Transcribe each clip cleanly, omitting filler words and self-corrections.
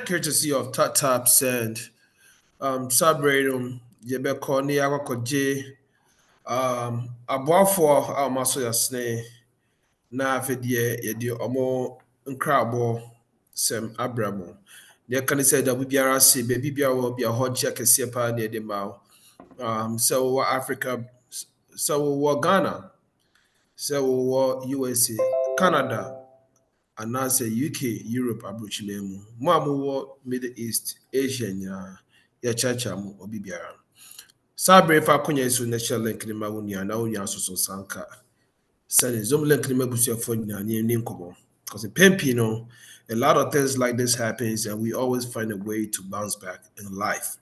courtesy of Tap Send. Sabredum, Yebeko ni Akoje, Aboafo Amaso Yasne, na Fedie, Yedi Omo Nkrabo, Sem Abramo. They can say that we be RC, baby be a hot check and sepa near the mouth. So Africa, so Ghana, so USA, Canada, and now say UK, Europe, Abuchinemu, Mamu, Middle East, Asia, ya chacha mu obi biara. Sabre fa konya so na share link ni ma wonia na wonia so sanka. Send zoom link ni mabusia for nyina ni nkomo. Because in Pempi, a lot of things like this happens and we always find a way to bounce back in life.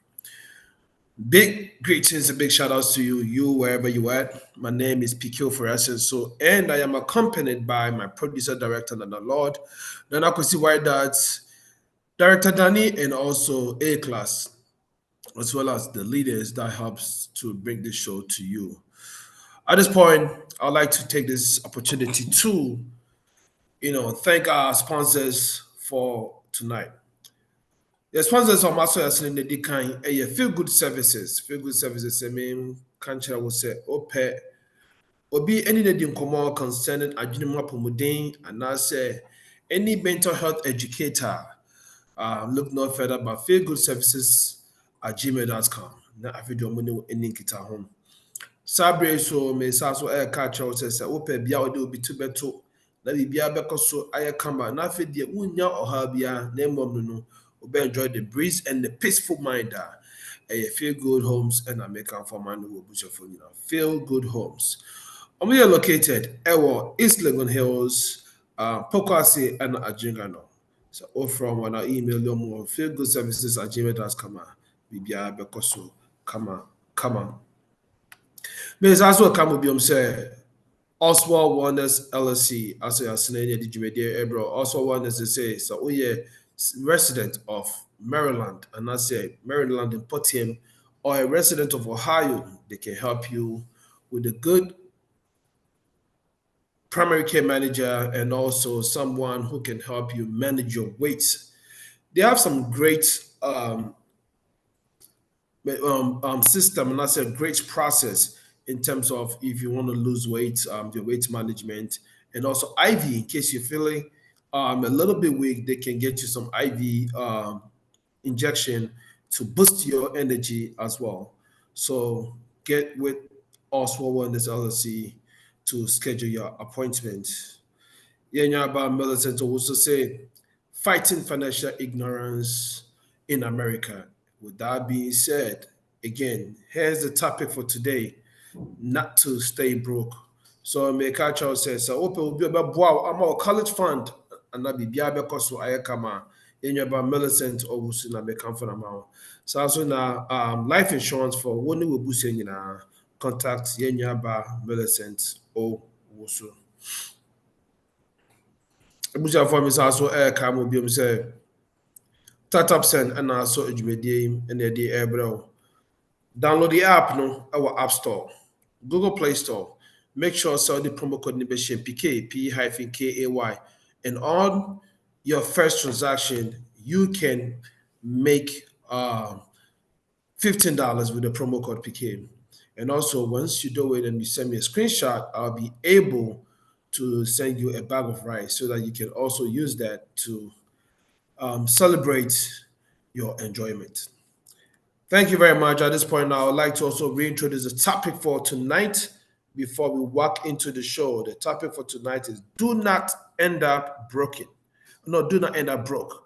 Big greetings and big shout outs to you wherever you at. My name is Ofori-Asenso, and I am accompanied by my producer, director, and the Lord. Then I could see why that's Director Danny and also A-Class, as well as the leaders that helps to bring this show to you. At this point, I'd like to take this opportunity to, thank our sponsors for tonight. The sponsors are Maso Yasin in the kind feel good services. Feel good services, I mean, Kanchara will say, Ope, Obi any day in concerning Ajinima Pomudin, and I say any mental health educator. Look no further but feel good services at gmail.com. Na afidyo mo ne eni kita home. Sabre so me sa so catch out say ope bia ode obi to beto na bibia beko so kama na afidye unya oha bia na emom no obe enjoy the breeze and the peaceful mind feel good homes and American for man who bush for feel good homes. We are located East Legon Hills, Pokwase and Ajingano. So from when I email them more feelgoodservices at gmail.com. Bibia Bekoso, come on. Miss also come with say Oswald Wonders LLC, as I say, the Jumedia Ebro, Oswald Wonders to say, so we are resident of Maryland, and I say Maryland in Portland, or a resident of Ohio, they can help you with a good primary care manager and also someone who can help you manage your weight. They have some great system, and that's a great process in terms of if you want to lose weight, the weight management, and also IV in case you're feeling a little bit weak. They can get you some IV injection to boost your energy as well. So get with Oswald Wellness LLC to schedule your appointment. Yenyaba Millicent also say, fighting financial ignorance in America. With that being said, again, here's the topic for today: not to stay broke. So Mekacha says, so open will be about wow, I'm a college fund, and that be biabe koso ayakama. Yenyaba Millicent also na become for amount. So also na life insurance for one who will boost contact Yenyaba Millicent o Wusu. Abuja for me also come will be say Tap Send and also Ejumedi and the Ebro. Download the app no our App Store, Google Play Store. Make sure so the promo code Nibeshin PK P-KAY, and on your first transaction you can make $15 with the promo code PK. And also, once you do it and you send me a screenshot, I'll be able to send you a bag of rice so that you can also use that to celebrate your enjoyment. Thank you very much. At this point now, I'd like to also reintroduce the topic for tonight before we walk into the show. The topic for tonight is do not end up broken. No, do not end up broke.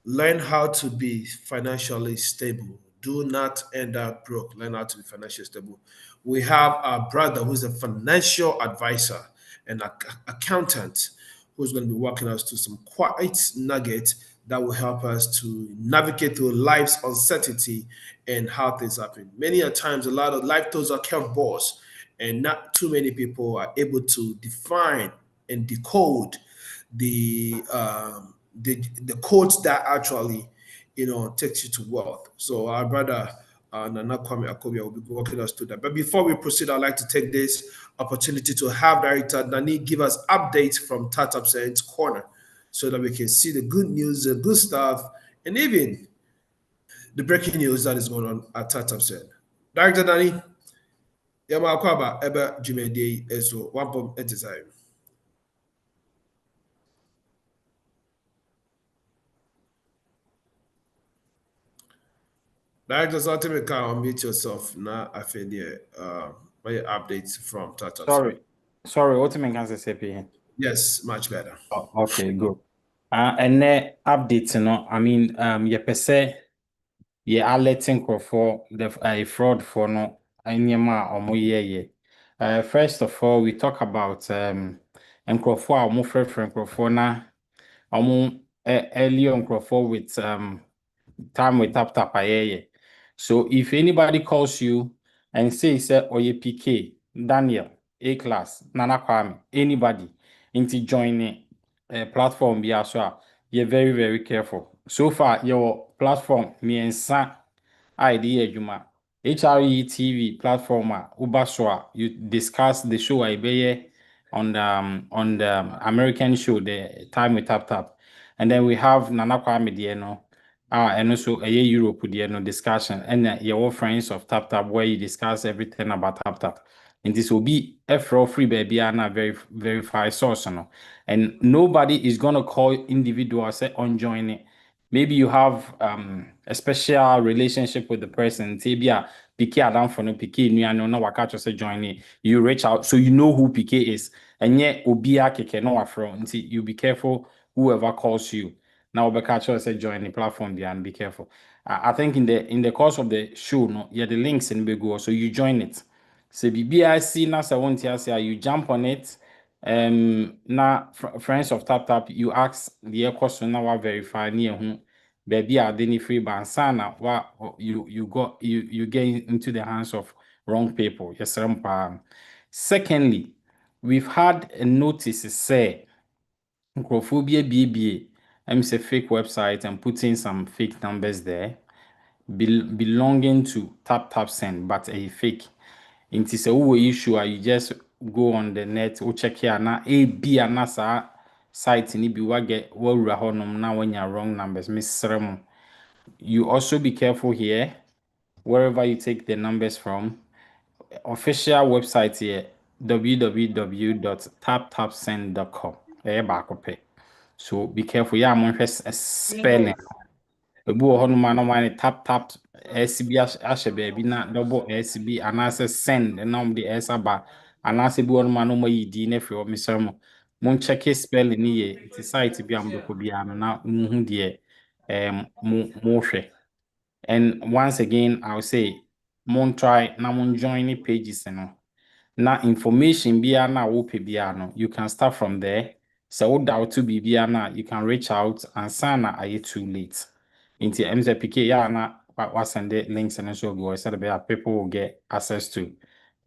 Learn how to be financially stable. Do not end up broke. Learn how to be financially stable. We have our brother who's a financial advisor and accountant who's going to be walking us through some quiet nuggets that will help us to navigate through life's uncertainty and how things happen. Many a times, a lot of life throws are curveballs, and not too many people are able to define and decode the codes that actually takes you to wealth. So our brother Nana Kwame AKOWUAH will be walking us through that. But before we proceed, I'd like to take this opportunity to have Director Nani give us updates from Tap Send's corner so that we can see the good news, the good stuff, and even the breaking news that is going on at Tatam said. Director Danny, Yama Kwaba, Eba Jimedi, Eso, one pump at a time. Directors ultimate car unmute yourself now. I feel my updates from Tatam. Sorry, what you mean can say? Yes, much better. Oh, okay, good. And then updates, I mean, you per se, yeah, alerting for the a fraud for no, anyama or more yeah. First of all, we talk about Nkrofo or more friend Nkrofo na, earlier Nkrofo with time with tap yeah. So if anybody calls you and say Oye PK, Daniel, A class, Nana Kwame, anybody into joining a platform be as well, you're very, very careful. So far, your platform me and San idea Juma. HRE TV platform Ubaswa, you discuss the show I be on the American show, the time with tap. And then we have Nana Kwame no. And also a Europe with no discussion and your friends of tap where you discuss everything about tap. And this will be a free baby and a very verified source. No? And nobody is gonna call individual say on joining. Maybe you have a special relationship with the person. Maybe PK Adam for no PK no waka say joining. You reach out so you know who PK is. And yet Obia keke no afro. You be careful whoever calls you. Now Obeka say join the platform there and be careful. I think in the course of the show, no, yeah, the links in Bego, so you join it. So BBIC na say one say you jump on it. Na friends of tap you ask the question now verify near who baby are any free bansana what you get into the hands of wrong people. Yes, secondly, we've had a notice say Microphobia BBA a fake website and putting some fake numbers there belonging to tap send but a fake. It is a issue you just go on the net or check here na a b anasa site ni bi get now when you're wrong numbers miss you also be careful here wherever you take the numbers from. Official website here www.taptapsend.com. So be careful. Yeah, I'm spelling. Ebu honuma no man tap SB ashe baby na double SB and as send and now the SABA and as ebu honuma no yi di na free misemo. Mon check spelling ni ye. It site bi am doko bi am na muhu de mo hwe. And once again, I'll say, mon try na mon join the pages, na information biya na wope biya no. You can start from there. So doubt to be biya na, you can reach out and sana are you too late. Into MZPK ya na was send the links and so go. So that people will get access to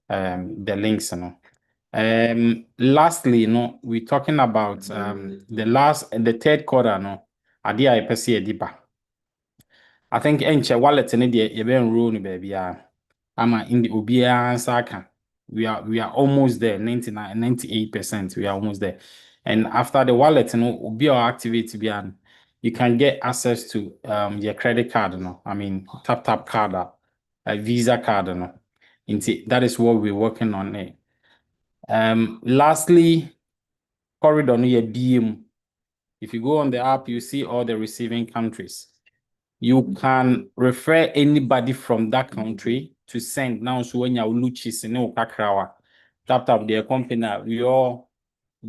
the links, Lastly, we're talking about the third quarter, idea I perceive deeper. I think enche wallet ne de ye ben roll no baby ama in the obia saka we are almost there 99 98% we are almost there. And after the wallet no obia activate bia you can get access to your credit card I mean tap card a Visa card that is what we're working on there. Lastly, corridor no your DM. If you go on the app you see all the receiving countries. You can refer anybody from that country to send now. So when you're luchis no kakrawa, tap their company, we all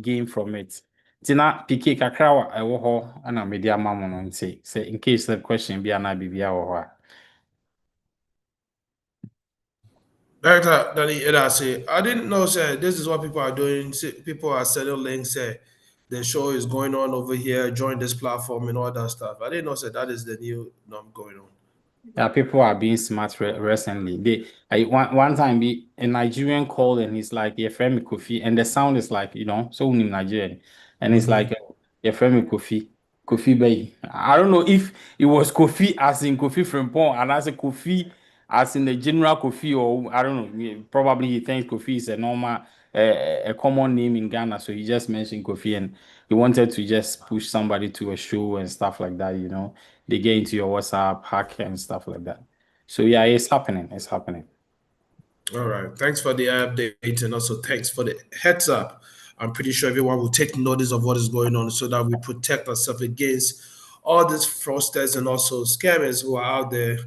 gain from it. Tina PK kakrawa I wo and a media mamon say in case the question be an abibia or Director Danny say I didn't know say this is what people are doing. Say, people are selling links, say the show is going on over here, join this platform and all that stuff. I didn't know say that is the new norm going on. Yeah, people are being smart recently. One time be a Nigerian called and he's like your friend Kofi, and the sound is like so in Nigerian, and it's like your friend Kofi Bay. I don't know if it was Kofi as in Kofi from Pong and as a Kofi as in the general Kofi or I don't know. Probably he thinks Kofi is a normal a common name in Ghana, so he just mentioned Kofi, and he wanted to just push somebody to a show and stuff like that. They get into your WhatsApp, hack and stuff like that. So yeah, it's happening. It's happening. All right. Thanks for the update and also thanks for the heads up. I'm pretty sure everyone will take notice of what is going on so that we protect ourselves against all these fraudsters and also scammers who are out there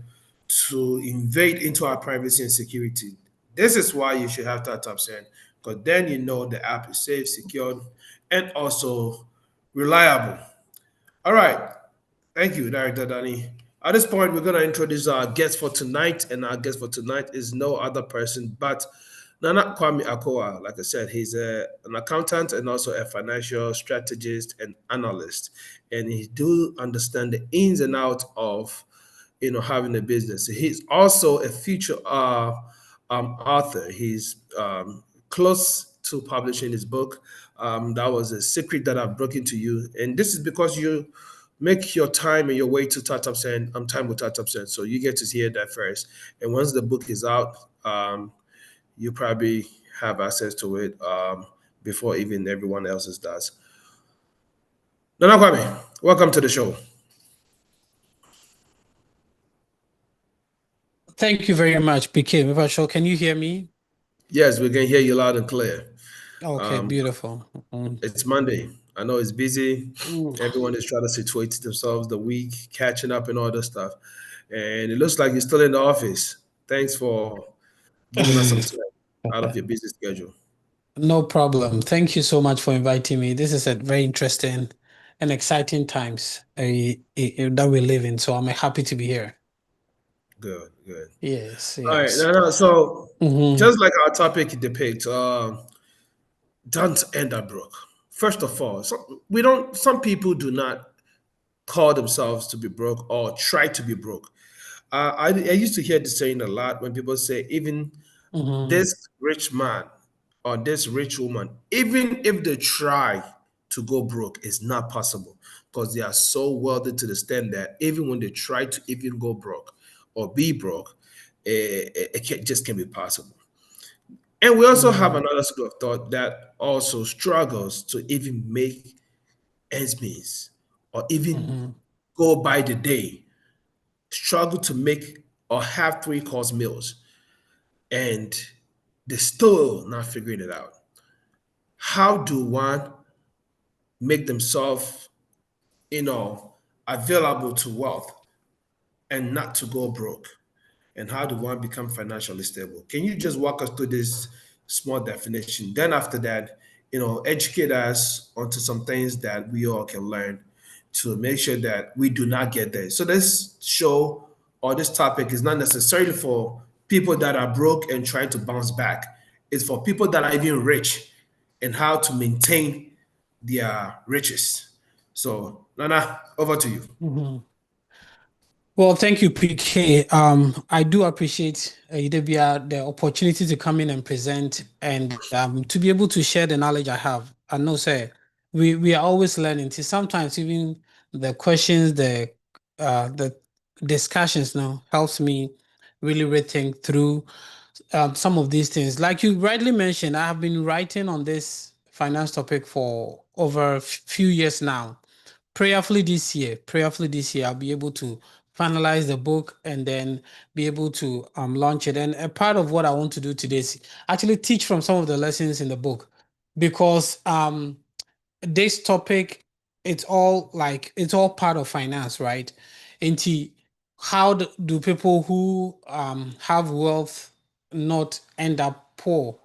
to invade into our privacy and security. This is why you should have that Send, because then you know the app is safe, secured, and also reliable. All right. Thank you, Director Danny. At this point, we're going to introduce our guest for tonight, and our guest for tonight is no other person but Nana Kwame AKOWUAH. Like I said, he's an accountant and also a financial strategist and analyst, and he do understand the ins and outs of having a business. He's also a future author. He's close to publishing his book. That was a secret that I've broken to you, and this is because you make your time and your way to Startup Send. Time with Startup Send, so you get to hear that first. And once the book is out, you probably have access to it before even everyone else's does. Nana Kwame, welcome to the show. Thank you very much, PK. Can you hear me? Yes, we can hear you loud and clear. Okay, beautiful. It's Monday. I know it's busy. Mm. Everyone is trying to situate themselves the week, catching up and all that stuff. And it looks like you're still in the office. Thanks for giving us some time out of your busy schedule. No problem. Thank you so much for inviting me. This is a very interesting and exciting times that we live in. So I'm happy to be here. Good, good. Yes, All right. yes. No. So Mhm. just like our topic depicts, don't end up broke. First of all, some people do not call themselves to be broke or try to be broke. I used to hear this saying a lot when people say, even Mhm. this rich man or this rich woman, even if they try to go broke, it's not possible because they are so wealthy to the extent that even when they try to even go broke or be broke, just can't be possible. And we also have another school of thought that also struggles to even make ends meet or even go by the day, struggle to make or have three-course meals, and they're still not figuring it out. How do one make themselves, available to wealth and not to go broke? And how do one become financially stable? Can you just walk us through this small definition? Then after that, educate us onto some things that we all can learn to make sure that we do not get there. So this show or this topic is not necessarily for people that are broke and trying to bounce back. It's for people that are even rich and how to maintain their riches. So Nana, over to you. Mhm. Well, thank you, PK. I do appreciate the opportunity to come in and present and to be able to share the knowledge I have. I know, sir, we are always learning. Sometimes even the questions, the discussions now helps me really rethink through some of these things. Like you rightly mentioned, I have been writing on this finance topic for over a few years now. Prayerfully this year, I'll be able to finalize the book and then be able to launch it. And a part of what I want to do today is actually teach from some of the lessons in the book, because this topic, it's all part of finance, right? And how do people who have wealth not end up poor,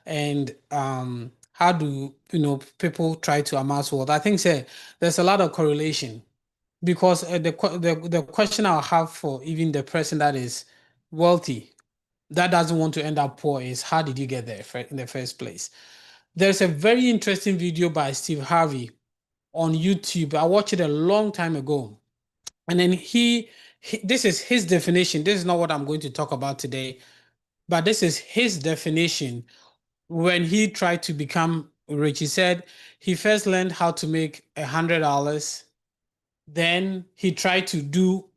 and how do people try to amass wealth? I think, say, there's a lot of correlation, because the question I'll have for even the person that is wealthy that doesn't want to end up poor is, how did you get there in the first place? There's a very interesting video by Steve Harvey on YouTube. I watched it a long time ago. And then this is his definition. This is not what I'm going to talk about today, but this is his definition when he tried to become rich. He said he first learned how to make $100. Then he tried to do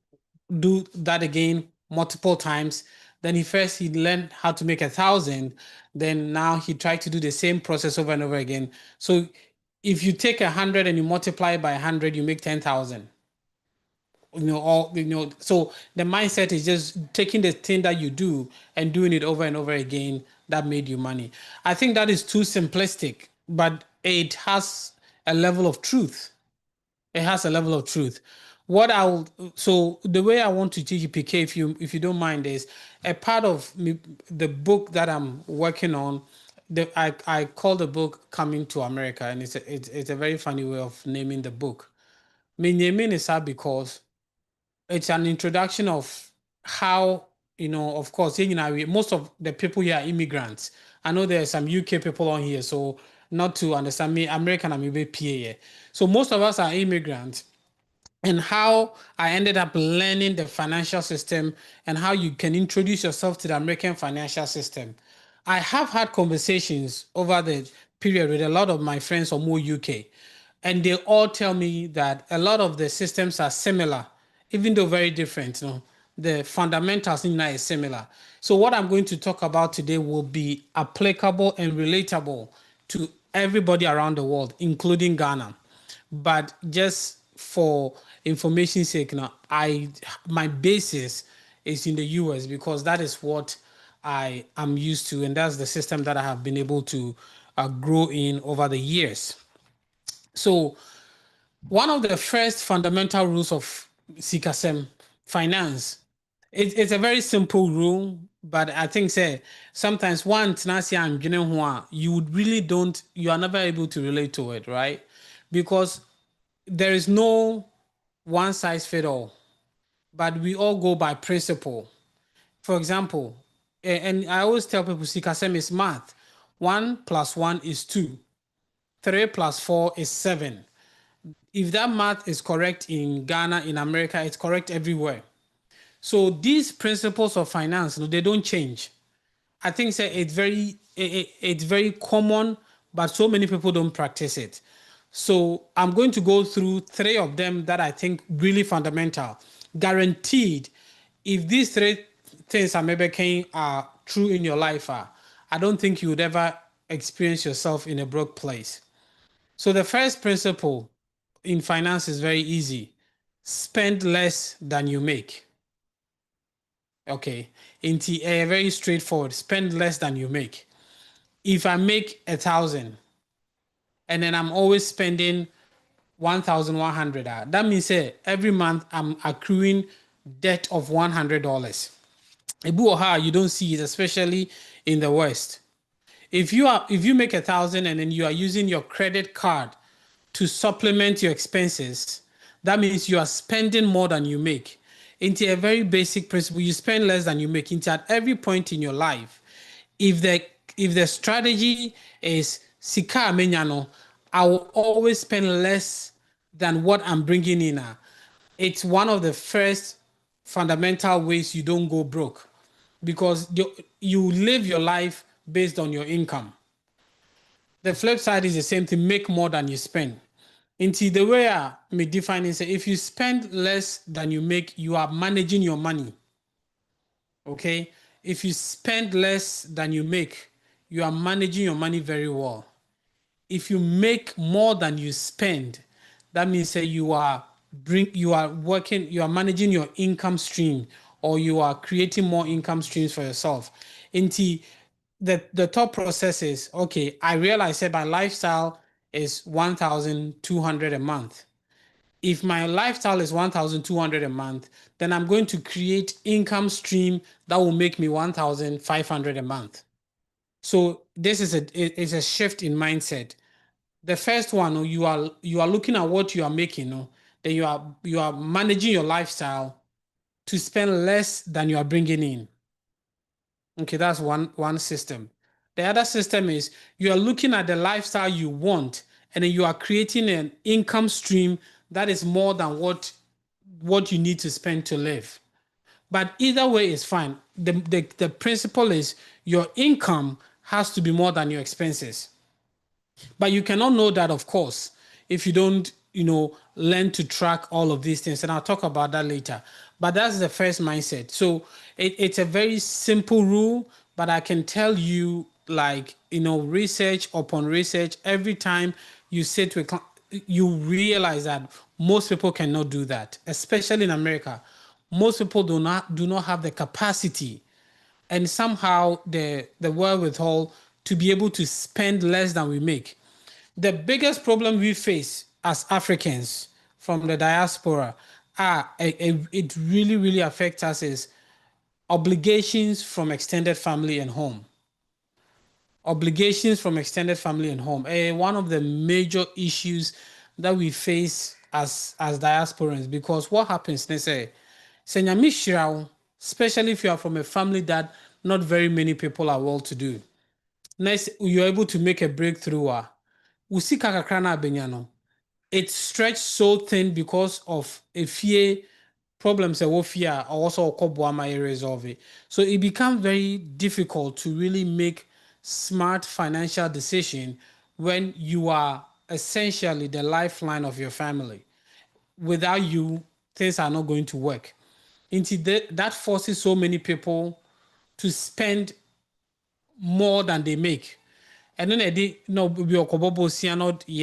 that again multiple times. Then he learned how to make 1,000. Then now he tried to do the same process over and over again. So if you take 100 and you multiply it by 100, you make 10,000. So the mindset is just taking the thing that you do and doing it over and over again that made you money. I think that is too simplistic, but it has a level of truth. It has a level of truth. So the way I want to teach you, PK, if you don't mind, is a part of the book that I'm working on. I call the book "Coming to America," and it's a very funny way of naming the book. Me naming is that because it's an introduction of how, of course, most of the people here are immigrants. I know there are some UK people on here, so not to understand me, American, I'm a PA. So most of us are immigrants, and how I ended up learning the financial system and how you can introduce yourself to the American financial system. I have had conversations over the period with a lot of my friends from more UK, and they all tell me that a lot of the systems are similar, even though very different. The fundamentals in that is similar. So what I'm going to talk about today will be applicable and relatable to everybody around the world, including Ghana. But just for information's sake, now my basis is in the US because that is what I am used to, and that's the system that I have been able to grow in over the years. So one of the first fundamental rules of Sikasem finance, it's a very simple rule, but I think say sometimes you are never able to relate to it, right? Because there is no one size fit all, but we all go by principle. For example, and I always tell people Sikasem is math. 1 + 1 is 2. 3 + 4 is 7. If that math is correct in Ghana, in America, it's correct everywhere. So these principles of finance, they don't change. I think it's very common, but so many people don't practice it. So I'm going to go through 3 of them that I think really fundamental. Guaranteed, if these 3 things I'm making are true in your life, I don't think you would ever experience yourself in a broke place. So the first principle in finance is very easy. Spend less than you make. Okay, very straightforward. Spend less than you make. If I make 1,000 and then I'm always spending 1,100, that means every month I'm accruing debt of $100. You don't see it, especially in the West. If you make 1,000 and then you are using your credit card to supplement your expenses, that means you are spending more than you make. Into a very basic principle, you spend less than you make. Into at every point in your life, if the strategy is sika amenyano, I will always spend less than what I'm bringing in. It's one of the first fundamental ways you don't go broke, because you live your life based on your income. The flip side is the same thing: make more than you spend. Into the way I may define it, if you spend less than you make, you are managing your money. Okay? If you spend less than you make, you are managing your money very well. If you make more than you spend, that means that you are managing your income stream, or you are creating more income streams for yourself. Into the thought process is, okay, I realize that my lifestyle is 1,200 a month. If my lifestyle is 1,200 a month, then I'm going to create income stream that will make me 1,500 a month. So this is a shift in mindset. The first one, you are looking at what you are making, then you are managing your lifestyle to spend less than you are bringing in. Okay, that's one system. The other system is you are looking at the lifestyle you want, and then you are creating an income stream that is more than what you need to spend to live. But either way is fine. The principle is your income has to be more than your expenses. But you cannot know that, of course, if you don't learn to track all of these things. And I'll talk about that later. But that's the first mindset. So it's a very simple rule, but I can tell you, like, research upon research, every time you sit with, you realize that most people cannot do that, especially in America. Most people do not have the capacity and somehow the wherewithal to be able to spend less than we make. The biggest problem we face as Africans from the diaspora it really, really affects us is obligations from extended family and home. Obligations from extended family and home. One of the major issues that we face as diasporans, because what happens, they say, especially if you are from a family that not very many people are well to do. Next, you're able to make a breakthrough. It's stretched so thin because of a fear problems that fear also resolve it. So it becomes very difficult to really make smart financial decision when you are essentially the lifeline of your family. Without you, things are not going to work. That forces so many people to spend more than they make. And then the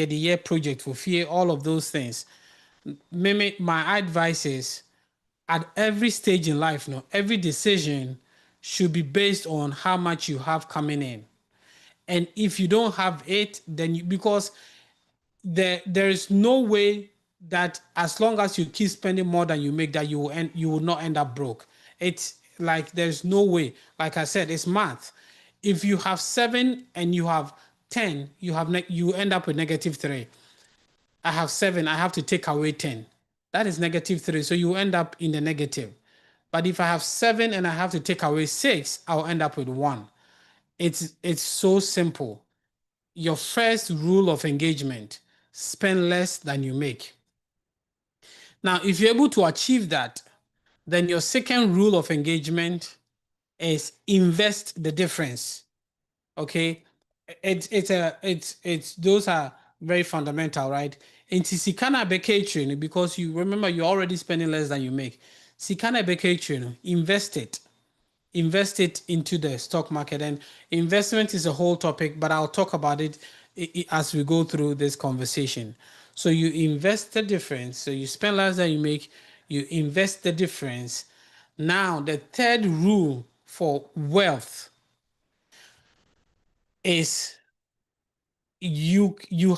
year project for fear, all of those things. My advice is at every stage in life, every decision should be based on how much you have coming in. And if you don't have it, then because there is no way that as long as you keep spending more than you make, that you will not end up broke. It's like there's no way. Like I said, it's math. If you have 7 and you have 10, you end up with -3. I have 7, I have to take away 10. That is -3. So you end up in the negative. But if I have 7 and I have to take away 6, I'll end up with 1. It's so simple. Your first rule of engagement: spend less than you make. Now, if you're able to achieve that, then your second rule of engagement is invest the difference. Okay, it's those are very fundamental, right? Into Sikana Beke, because you remember you're already spending less than you make. Sikana Beke, invest it into the stock market. And investment is a whole topic, but I'll talk about it as we go through this conversation. So you invest the difference. So you spend less than you make, you invest the difference. Now, the third rule for wealth is you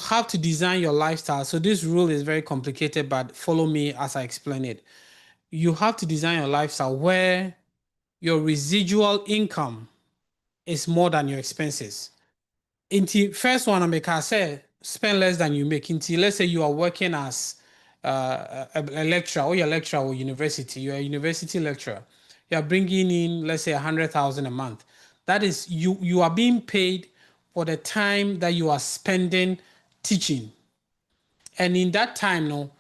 have to design your lifestyle. So this rule is very complicated, but follow me as I explain it. You have to design your lifestyle where your residual income is more than your expenses. Into first one, I say spend less than you make. Into let's say you are working as a lecturer, or you're a lecturer or university, you're a university lecturer. You are bringing in, let's say, 100,000 a month. That is, you are being paid for the time that you are spending teaching. And in that time,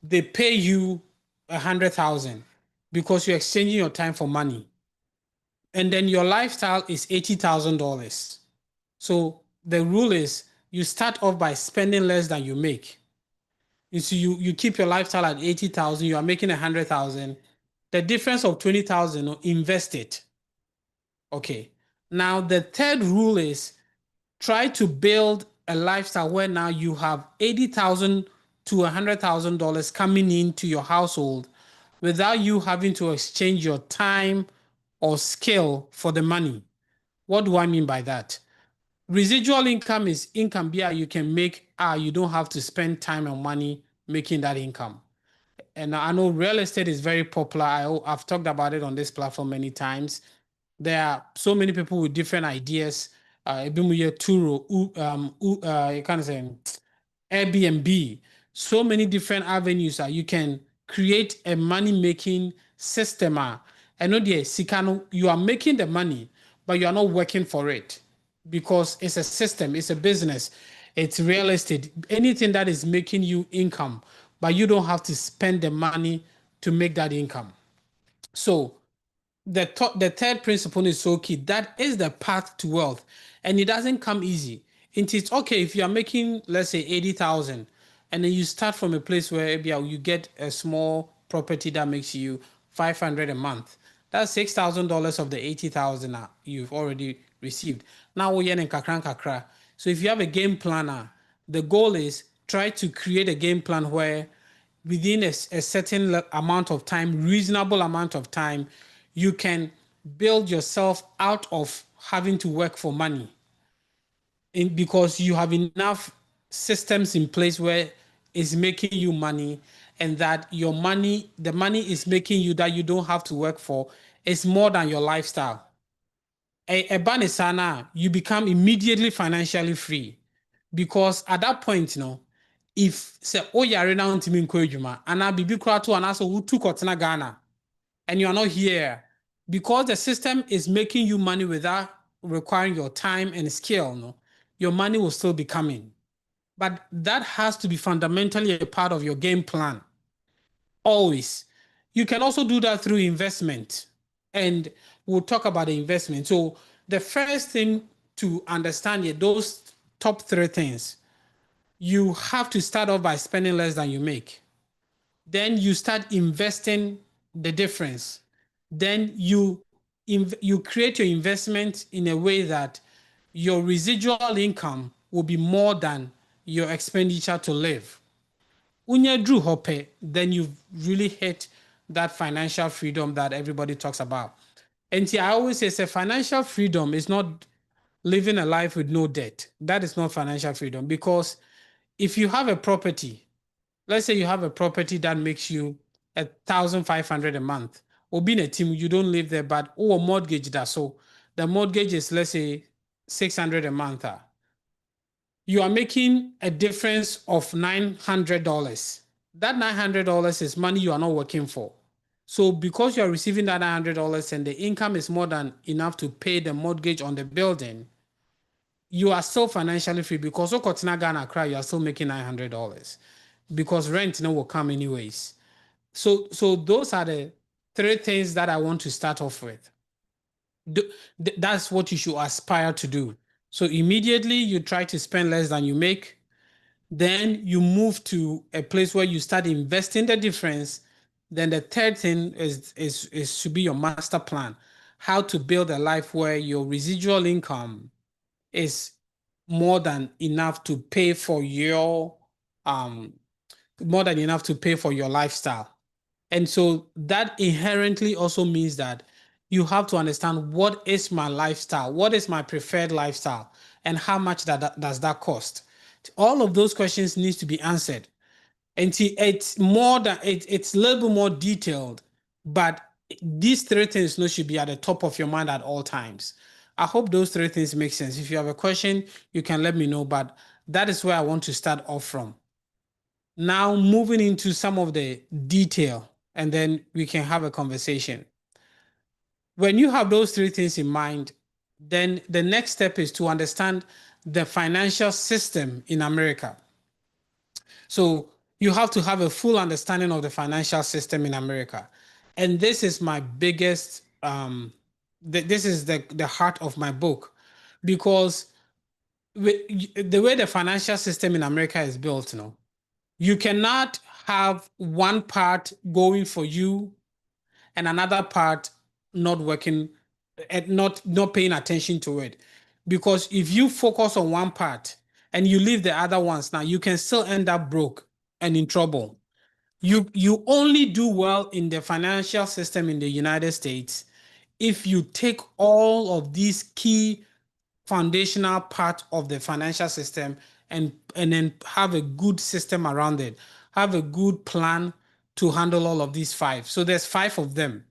they pay you 100,000 because you're exchanging your time for money. And then your lifestyle is $80,000. So the rule is you start off by spending less than you make. So you keep your lifestyle at 80,000, you are making 100,000. The difference of 20,000, invest it. Okay. Now the third rule is try to build a lifestyle where now you have $80,000 to $100,000 coming into your household without you having to exchange your time or skill for the money. What do I mean by that? Residual income is income you can make. You don't have to spend time and money making that income. And I know real estate is very popular. I've talked about it on this platform many times. There are so many people with different ideas. You can say Airbnb. So many different avenues. You can create a money-making system. I know you are making the money, but you are not working for it because it's a system, it's a business, it's real estate. Anything that is making you income, but you don't have to spend the money to make that income. So the third principle is so key. That is the path to wealth, and it doesn't come easy. It's okay if you are making, let's say, 80,000. and then you start from a place where you get a small property that makes you $500 a month. That's $6,000 of the 80,000 you've already received. Now we're in kakra kakra. So if you have a game planner, the goal is try to create a game plan where within a certain amount of time, reasonable amount of time, you can build yourself out of having to work for money. Because you have enough systems in place where it's making you money, and that your money, the money is making you that you don't have to work for, is more than your lifestyle. A banisana, you become immediately financially free, because at that point, if say oh yare na ntimi nkɔ adwuma ana bibi kora to anaso who took kɔtena Ghana and you are not here, because the system is making you money without requiring your time and skill, your money will still be coming. But that has to be fundamentally a part of your game plan. Always. You can also do that through investment. And we'll talk about the investment. So the first thing to understand here, those top 3 things, you have to start off by spending less than you make. Then you start investing the difference. Then you create your investment in a way that your residual income will be more than your expenditure to live. When you do hope, then you've really hit that financial freedom that everybody talks about. And see, I always say financial freedom is not living a life with no debt. That is not financial freedom, because if you have a property, let's say you have a property that makes you $1,500 a month, or being a team, you don't live there, but a mortgage that, so the mortgage is, let's say, $600 a month. You are making a difference of $900. That $900 is money you are not working for. So because you are receiving that $900 and the income is more than enough to pay the mortgage on the building, you are still financially free, because Okotina Ghana cry, you are still making $900, because rent will come anyways. So those are the 3 things that I want to start off with. That's what you should aspire to do. So immediately you try to spend less than you make. Then you move to a place where you start investing the difference. Then the third thing is to be your master plan, how to build a life where your residual income is more than enough to pay for your lifestyle. And so that inherently also means that you have to understand, what is my lifestyle? What is my preferred lifestyle? And how much does that cost? All of those questions need to be answered. And it's more than it's a little bit more detailed, but these 3 things should be at the top of your mind at all times. I hope those 3 things make sense. If you have a question, you can let me know, but that is where I want to start off from. Now, moving into some of the detail, and then we can have a conversation. When you have those 3 things in mind, then the next step is to understand the financial system in America. So you have to have a full understanding of the financial system in America. And this is my biggest, this is the heart of my book, because the way the financial system in America is built, you cannot have one part going for you and another part not working and not paying attention to it. Because if you focus on one part and you leave the other ones, now you can still end up broke and in trouble. You only do well in the financial system in the United States if you take all of these key foundational part of the financial system and then have a good system around it, have a good plan to handle all of these 5. So there's 5 of them.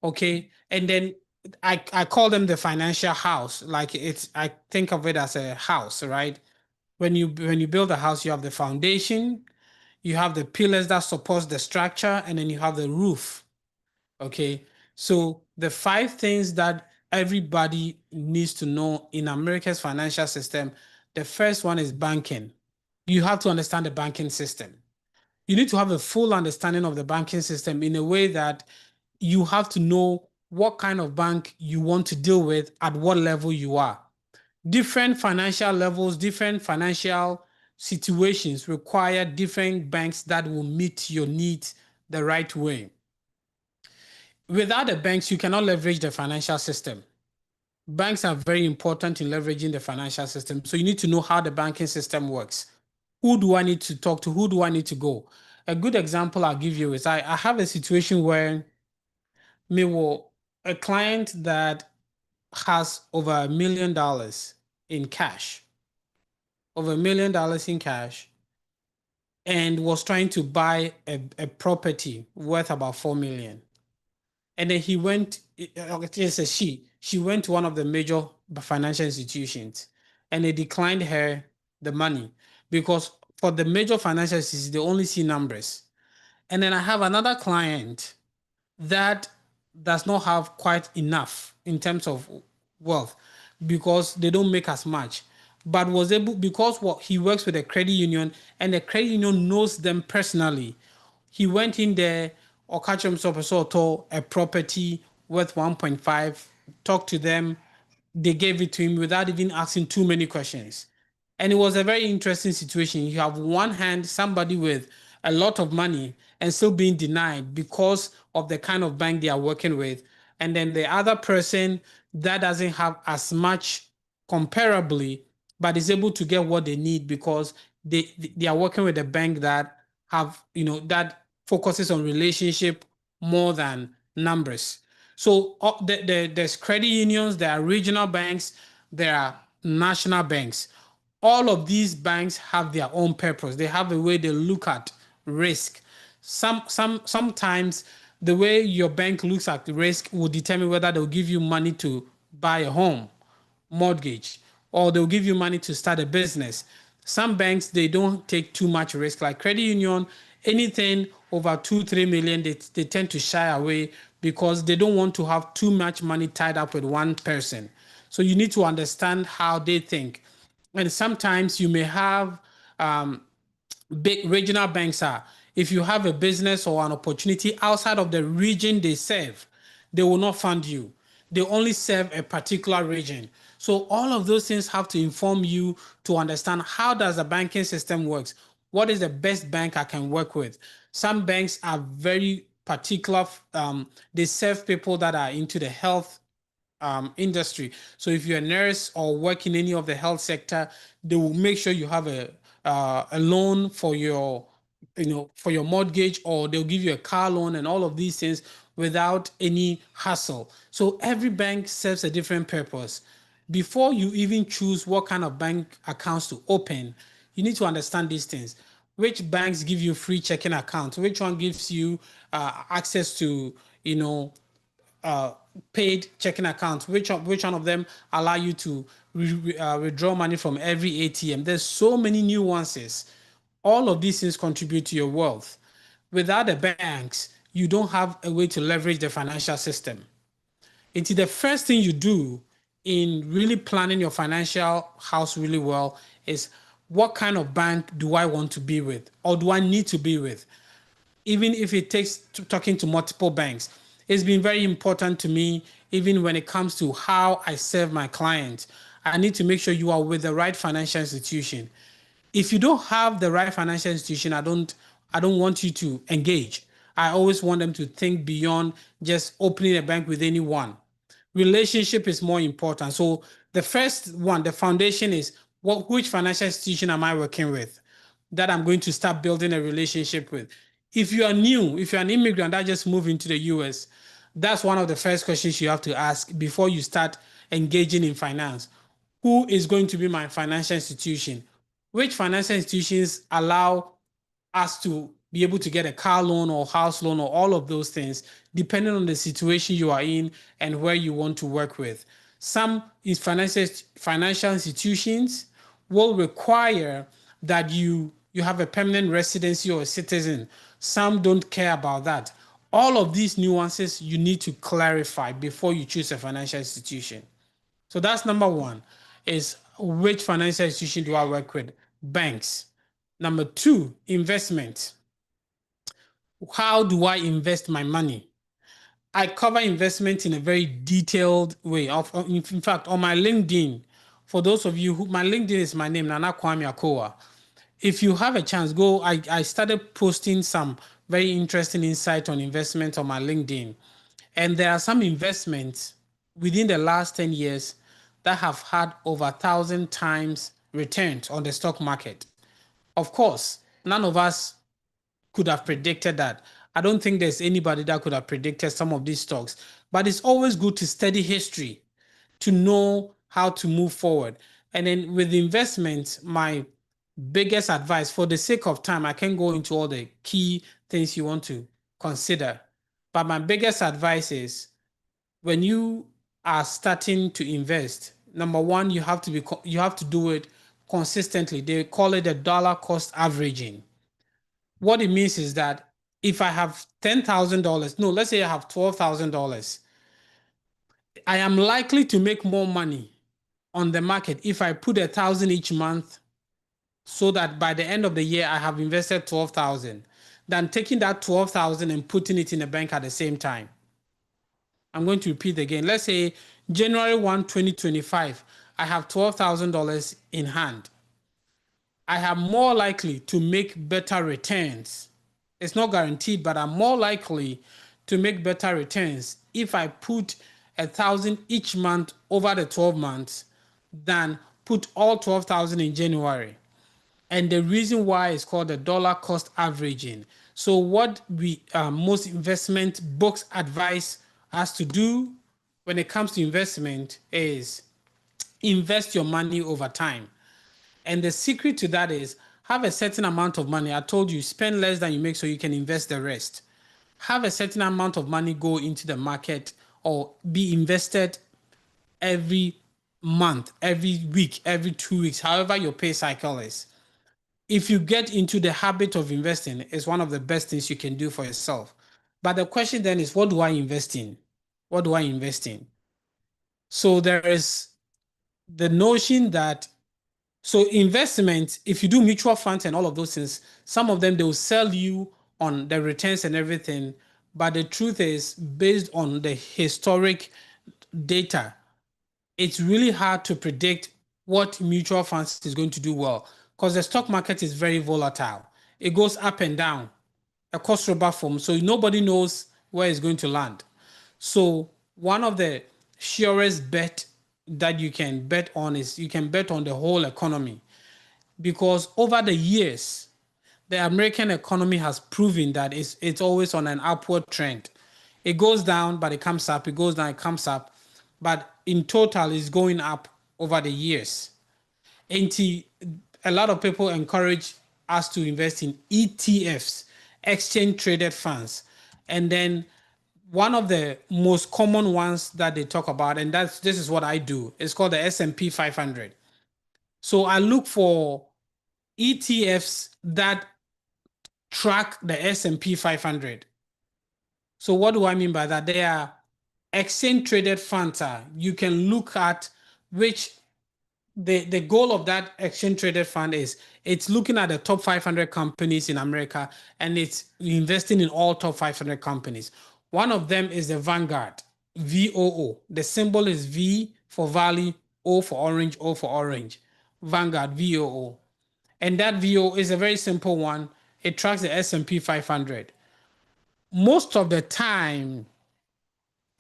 Okay. And then I call them the financial house. Like I think of it as a house, right? When you build a house, you have the foundation, you have the pillars that support the structure, and then you have the roof. Okay. So the 5 things that everybody needs to know in America's financial system, the first one is banking. You have to understand the banking system. You need to have a full understanding of the banking system in a way that you have to know what kind of bank you want to deal with at what level you are. Different financial levels, different financial situations require different banks that will meet your needs the right way. Without the banks, you cannot leverage the financial system. Banks are very important in leveraging the financial system. So you need to know how the banking system works. Who do I need to talk to? Who do I need to go? A good example I'll give you is I have a situation where a client that has over $1 million in cash, over $1 million in cash, and was trying to buy a property worth about 4 million. And then he went, it's a she went to one of the major financial institutions and they declined her the money because for the major financial institutions, they only see numbers. And then I have another client that does not have quite enough in terms of wealth because they don't make as much, but was able, because he works with a credit union and the credit union knows them personally. He went in there or catch himself a property worth 1.5, talked to them, they gave it to him without even asking too many questions. And it was a very interesting situation. You have one hand, somebody with a lot of money and still being denied because of the kind of bank they are working with. And then the other person that doesn't have as much comparably, but is able to get what they need because they are working with a bank that have, that focuses on relationship more than numbers. So there's credit unions, there are regional banks, there are national banks. All of these banks have their own purpose. They have a way they look at risk. Sometimes the way your bank looks at the risk will determine whether they'll give you money to buy a home, mortgage, or they'll give you money to start a business. Some banks, they don't take too much risk, like credit union, anything over 2-3 million, they tend to shy away because they don't want to have too much money tied up with one person. So you need to understand how they think. And sometimes you may have big regional banks are, if you have a business or an opportunity outside of the region they serve, they will not fund you. They only serve a particular region. So all of those things have to inform you to understand how does the banking system works. What is the best bank I can work with? Some banks are very particular. They serve people that are into the health industry. So if you're a nurse or work in any of the health sector, they will make sure you have a loan for your for your mortgage, or they'll give you a car loan and all of these things without any hassle. So every bank serves a different purpose. Before you even choose what kind of bank accounts to open, you need to understand these things. Which banks give you free checking accounts? Which one gives you access to paid checking accounts? Which one of them allow you to withdraw money from every ATM? There's so many nuances. All of these things contribute to your wealth. Without the banks, you don't have a way to leverage the financial system. It's the first thing you do in really planning your financial house really well is, what kind of bank do I want to be with, or do I need to be with? Even if it takes talking to multiple banks, it's been very important to me. Even when it comes to how I serve my clients, I need to make sure you are with the right financial institution. If you don't have the right financial institution, I don't want you to engage. I always want them to think beyond just opening a bank with anyone. Relationship is more important. So the first one, the foundation is, which financial institution am I working with that I'm going to start building a relationship with? If you are new, if you're an immigrant that just moved into the US, that's one of the first questions you have to ask before you start engaging in finance. Who is going to be my financial institution? Which financial institutions allow us to be able to get a car loan or house loan or all of those things, depending on the situation you are in and where you want to work with? Some financial institutions will require that you have a permanent residency or a citizen. Some don't care about that. All of these nuances you need to clarify before you choose a financial institution. So that's number one, is which financial institution do I work with? Banks. Number two, investment. How do I invest my money? I cover investment in a very detailed way. In fact, on my LinkedIn, for those of you my LinkedIn is my name, Nana KWAME AKOWUAH. if you have a chance, go. I started posting some very interesting insight on investment on my LinkedIn. And there are some investments within the last 10 years that have had over 1,000 times returns on the stock market. Of course, none of us could have predicted that. I don't think there's anybody that could have predicted some of these stocks, but it's always good to study history to know how to move forward. And then with investments, my biggest advice, for the sake of time, I can't go into all the key things you want to consider. But my biggest advice is when you are starting to invest, number one, you have to do it consistently. They call it the dollar cost averaging. What it means is that if I have $10,000, no, let's say I have $12,000, I am likely to make more money on the market if I put 1,000 each month, so that by the end of the year I have invested 12,000, than taking that 12,000 and putting it in a bank at the same time. I'm going to repeat again. Let's say January 1, 2025, I have $12,000 in hand. I am more likely to make better returns. It's not guaranteed, but I'm more likely to make better returns if I put 1,000 each month over the 12 months than put all 12,000 in January. And the reason why is called the dollar cost averaging. So what we most investment books advise us to do when it comes to investment is invest your money over time. And the secret to that is have a certain amount of money. I told you, spend less than you make so you can invest the rest. Have a certain amount of money go into the market or be invested every month, every week, every 2 weeks, however your pay cycle is. If you get into the habit of investing, it's one of the best things you can do for yourself. But the question then is, what do I invest in? What do I invest in? So there is the notion that, so investments, if you do mutual funds and all of those things, some of them, they will sell you on the returns and everything. But the truth is, based on the historic data, it's really hard to predict what mutual funds is going to do well, because the stock market is very volatile. It goes up and down, a cost rubber form, so nobody knows where it's going to land. So one of the surest bet that you can bet on is you can bet on the whole economy, because over the years, the American economy has proven that it's always on an upward trend. It goes down, but it comes up. It goes down, it comes up. But in total, it's going up over the years. And a lot of people encourage us to invest in ETFs, exchange traded funds. And then one of the most common ones that they talk about, and this is what I do, it's called the S&P 500. So I look for ETFs that track the S&P 500. So what do I mean by that? They are exchange traded funds. You can look at which the goal of that exchange traded fund is, it's looking at the top 500 companies in America, and it's investing in all top 500 companies. One of them is the Vanguard, VOO. The symbol is V for Valley, O for Orange, O for Orange. Vanguard, VOO. And that VOO is a very simple one. It tracks the S&P 500. Most of the time,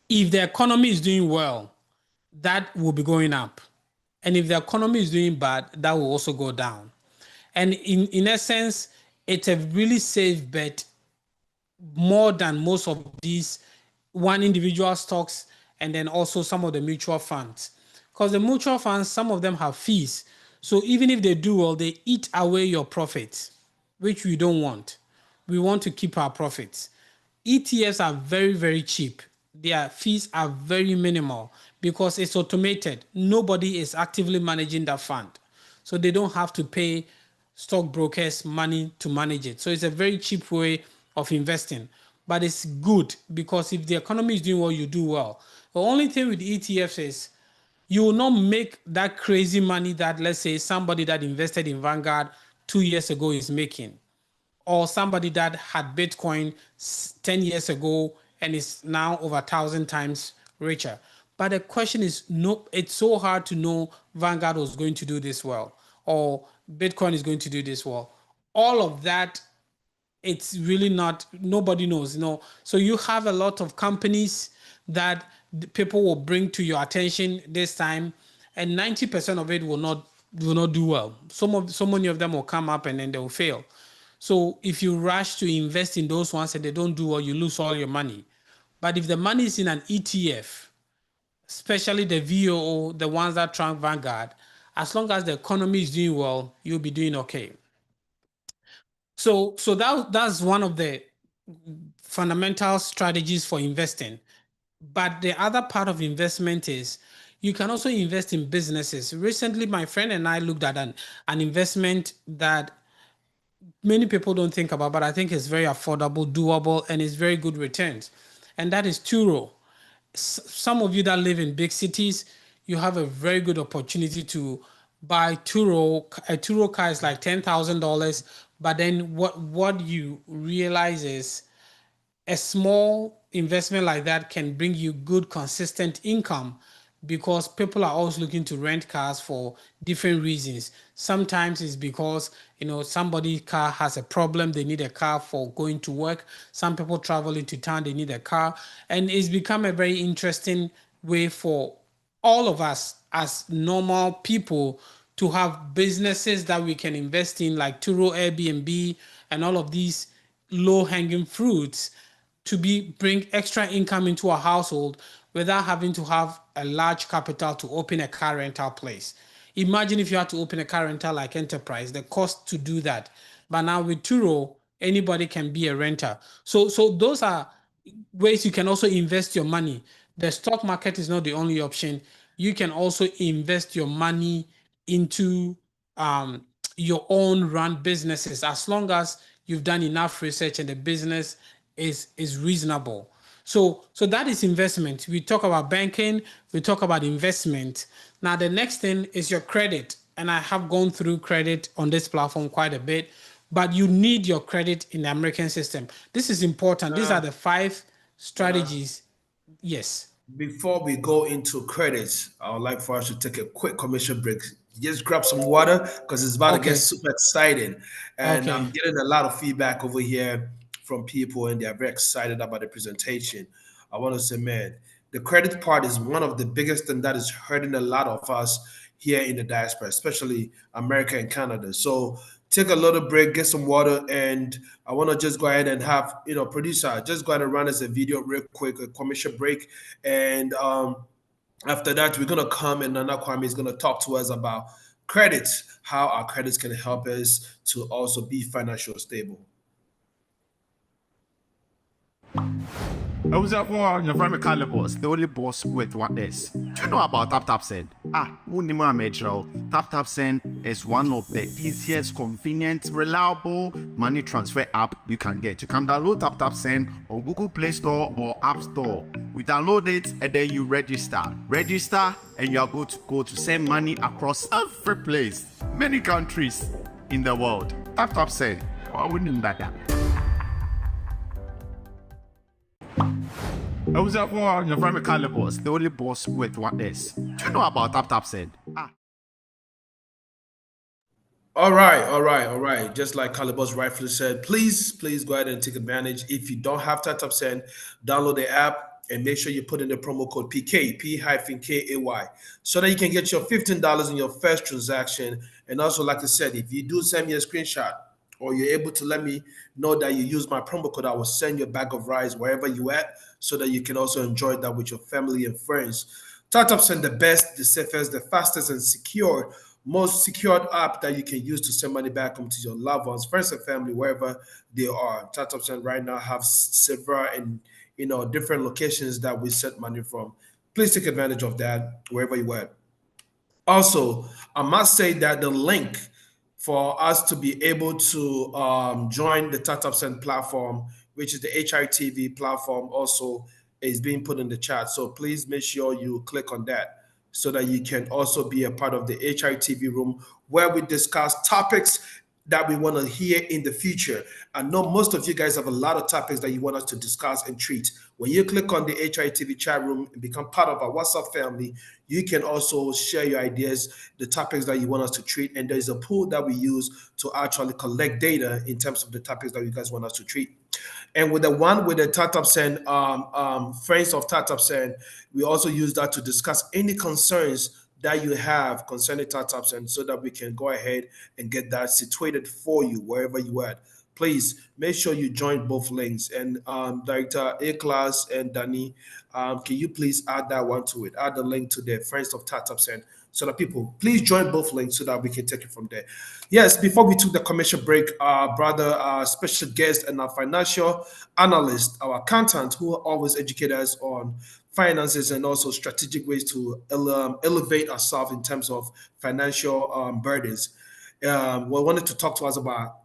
if the economy is doing well, that will be going up. And if the economy is doing bad, that will also go down. And in essence, it's a really safe bet, more than most of these one individual stocks and then also some of the mutual funds. Because the mutual funds, some of them have fees. So even if they do well, they eat away your profits, which we don't want. We want to keep our profits. ETFs are very, very cheap. Their fees are very minimal because it's automated. Nobody is actively managing that fund. So they don't have to pay stockbrokers money to manage it. So it's a very cheap way of investing. But it's good because if the economy is doing well, you do well. The only thing with ETFs is you will not make that crazy money that, let's say, somebody that invested in Vanguard 2 years ago is making, or somebody that had Bitcoin 10 years ago and is now over 1,000 times richer. But the question is, no, it's so hard to know Vanguard was going to do this well, or Bitcoin is going to do this well. all of that, it's really not, nobody knows, So you have a lot of companies that people will bring to your attention this time, and 90% of it will not do well. So many of them will come up and then they will fail. So if you rush to invest in those ones and they don't do well, you lose all your money. But if the money is in an ETF, especially the VOO, the ones that track Vanguard, as long as the economy is doing well, you'll be doing okay. So that's one of the fundamental strategies for investing. But the other part of investment is you can also invest in businesses. Recently, my friend and I looked at an investment that many people don't think about, but I think it's very affordable, doable, and it's very good returns. And that is Turo. Some of you that live in big cities, you have a very good opportunity to buy Turo. A Turo car is like $10,000, but then what you realize is a small investment like that can bring you good, consistent income, because people are always looking to rent cars for different reasons. Sometimes it's because somebody's car has a problem, they need a car for going to work. Some people travel into town, they need a car, and it's become a very interesting way for all of us as normal people to have businesses that we can invest in, like Turo, Airbnb, and all of these low-hanging fruits, to bring extra income into a household without having to have a large capital to open a car rental place. Imagine if you had to open a car rental like Enterprise, the cost to do that. But now with Turo, anybody can be a renter. So those are ways you can also invest your money. The stock market is not the only option. You can also invest your money into your own run businesses, as long as you've done enough research and the business is reasonable. So that is investment. We talk about banking, we talk about investment. Now the next thing is your credit. And I have gone through credit on this platform quite a bit, but you need your credit in the American system. This is important. These are the 5 strategies. Yes. Before we go into credits, I would like for us to take a quick commercial break. Just grab some water because it's about to get super exciting. And I'm getting a lot of feedback over here from people, and they're very excited about the presentation. I want to say, man, the credit part is one of the biggest thing that is hurting a lot of us here in the diaspora, especially America and Canada. So take a little break, get some water, and I want to just go ahead and have, producer, just go ahead and run us a video real quick, a commercial break. And after that, we're going to come and Nana Kwame is going to talk to us about credits, how our credits can help us to also be financially stable. I was at one, your friend Calibos, the only boss with what is. Do you know about TapTapSend? TapTapSend is one of the easiest, convenient, reliable money transfer app you can get. You can download TapTapSend on Google Play Store or App Store. We download it and then you register. Register and you are good to go to send money across every place, many countries in the world. TapTapSend. Why wouldn't that happen? I was at one, your friend Calibos, the only boss with what is. Do you know about TapTapSend? All right. Just like Calibos rightfully said, please go ahead and take advantage. If you don't have TapTapSend, download the app and make sure you put in the promo code PK, P-KAY, so that you can get your $15 in your first transaction. And also, like I said, if you do send me a screenshot, or you're able to let me know that you use my promo code, I will send you a bag of rice wherever you at, so that you can also enjoy that with your family and friends. TapTapSend, the best, the safest, the fastest, and most secured app that you can use to send money back home to your loved ones, friends, and family, wherever they are. TapTapSend right now have several and different locations that we send money from. Please take advantage of that wherever you are. Also, I must say that the link for us to be able to join the TapTapSend platform, which is the HITV platform, also is being put in the chat. So please make sure you click on that so that you can also be a part of the HITV room, where we discuss topics that we want to hear in the future. I know most of you guys have a lot of topics that you want us to discuss and treat. When you click on the HITV chat room and become part of our WhatsApp family, you can also share your ideas, the topics that you want us to treat. And there's a pool that we use to actually collect data in terms of the topics that you guys want us to treat. And with the one with the Tatap Send, friends of Tatap Send, we also use that to discuss any concerns that you have concerning Tatap Send so that we can go ahead and get that situated for you wherever you are. Please make sure you join both links. And Director A-Class and Danny, can you please add that one to it? Add the link to the Friends of Tatap Send so that people please join both links so that we can take it from there. Yes, before we took the commercial break, our brother, our special guest, and our financial analyst, our accountant, who always educate us on finances and also strategic ways to elevate ourselves in terms of financial burdens. We wanted to talk to us about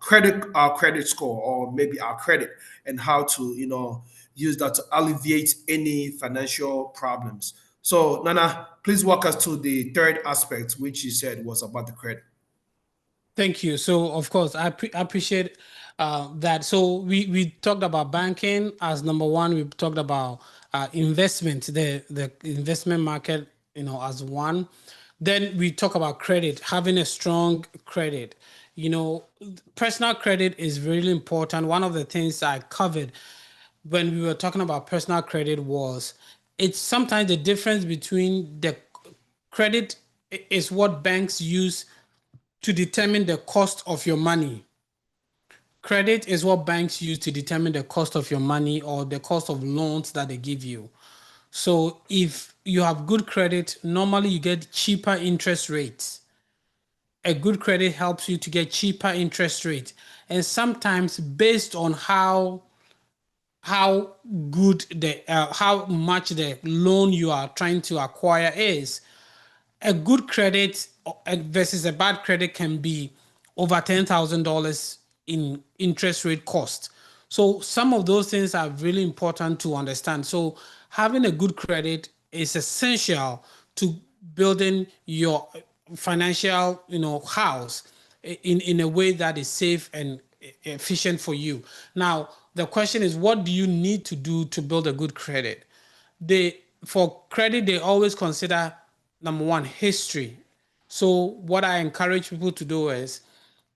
our credit score, or maybe our credit, and how to, use that to alleviate any financial problems. So, Nana, please walk us to the third aspect, which you said was about the credit. Thank you. So, of course, I appreciate that. So, we talked about banking as number one. We talked about investment, the investment market, as one. Then we talk about credit, having a strong credit. Personal credit is really important. One of the things I covered when we were talking about personal credit was it's sometimes the difference between the credit is what banks use to determine the cost of your money. Credit is what banks use to determine the cost of your money or the cost of loans that they give you. So if you have good credit, normally you get cheaper interest rates. A good credit helps you to get cheaper interest rates. And sometimes based on how good how much the loan you are trying to acquire is, a good credit versus a bad credit can be over $10,000 in interest rate cost. So some of those things are really important to understand. So having a good credit is essential to building your financial, house in a way that is safe and efficient for you. Now, the question is, what do you need to do to build a good credit? For credit, they always consider number one, history. So what I encourage people to do is,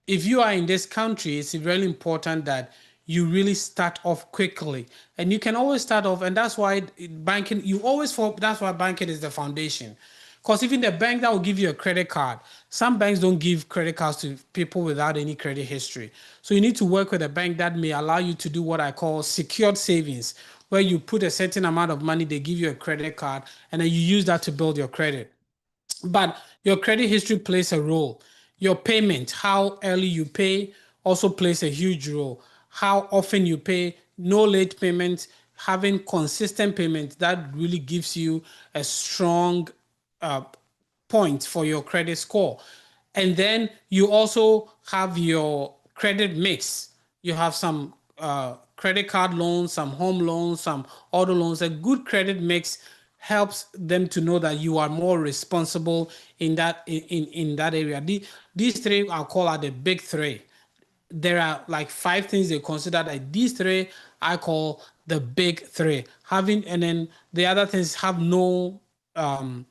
if you are in this country, it's really important that you really start off quickly. And you can always start off, and that's why banking, that's why banking is the foundation. Because even the bank that will give you a credit card, some banks don't give credit cards to people without any credit history. So you need to work with a bank that may allow you to do what I call secured savings, where you put a certain amount of money, they give you a credit card, and then you use that to build your credit. But your credit history plays a role. Your payment, how early you pay, also plays a huge role. How often you pay, no late payments, having consistent payments, that really gives you a strong point for your credit score. And then you also have your credit mix. You have some credit card loans, some home loans, some auto loans. A good credit mix helps them to know that you are more responsible in that area. These three I'll call out the big three. There are like 5 things they consider, that these three I call the big three. And then the other things have no have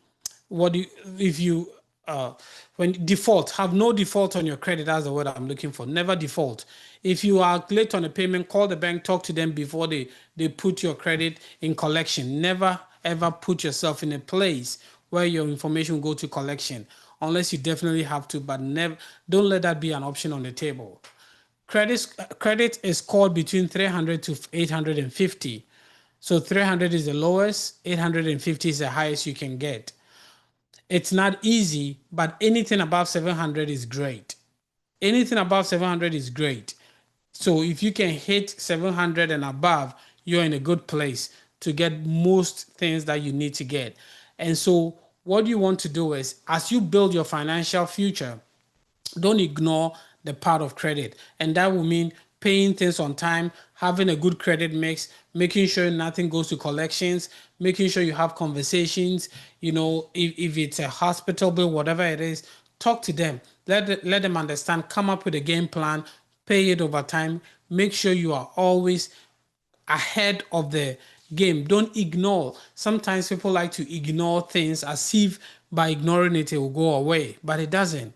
no default on your credit. That's the word I'm looking for. Never default. If you are late on a payment, call the bank, talk to them before they put your credit in collection. Never ever put yourself in a place where your information will go to collection, unless you definitely have to, but never, don't let that be an option on the table. Credit is scored between 300 to 850. So 300 is the lowest, 850 is the highest you can get. It's not easy, but anything above 700 is great. Anything above 700 is great. So if you can hit 700 and above, you're in a good place to get most things that you need to get. And so what you want to do is, as you build your financial future, don't ignore the part of credit. And that will mean paying things on time, having a good credit mix, making sure nothing goes to collections, making sure you have conversations. If it's a hospital bill, whatever it is, talk to them. let them understand, come up with a game plan, pay it over time, make sure you are always ahead of the game. Don't ignore. Sometimes people like to ignore things as if by ignoring it will go away, but it doesn't.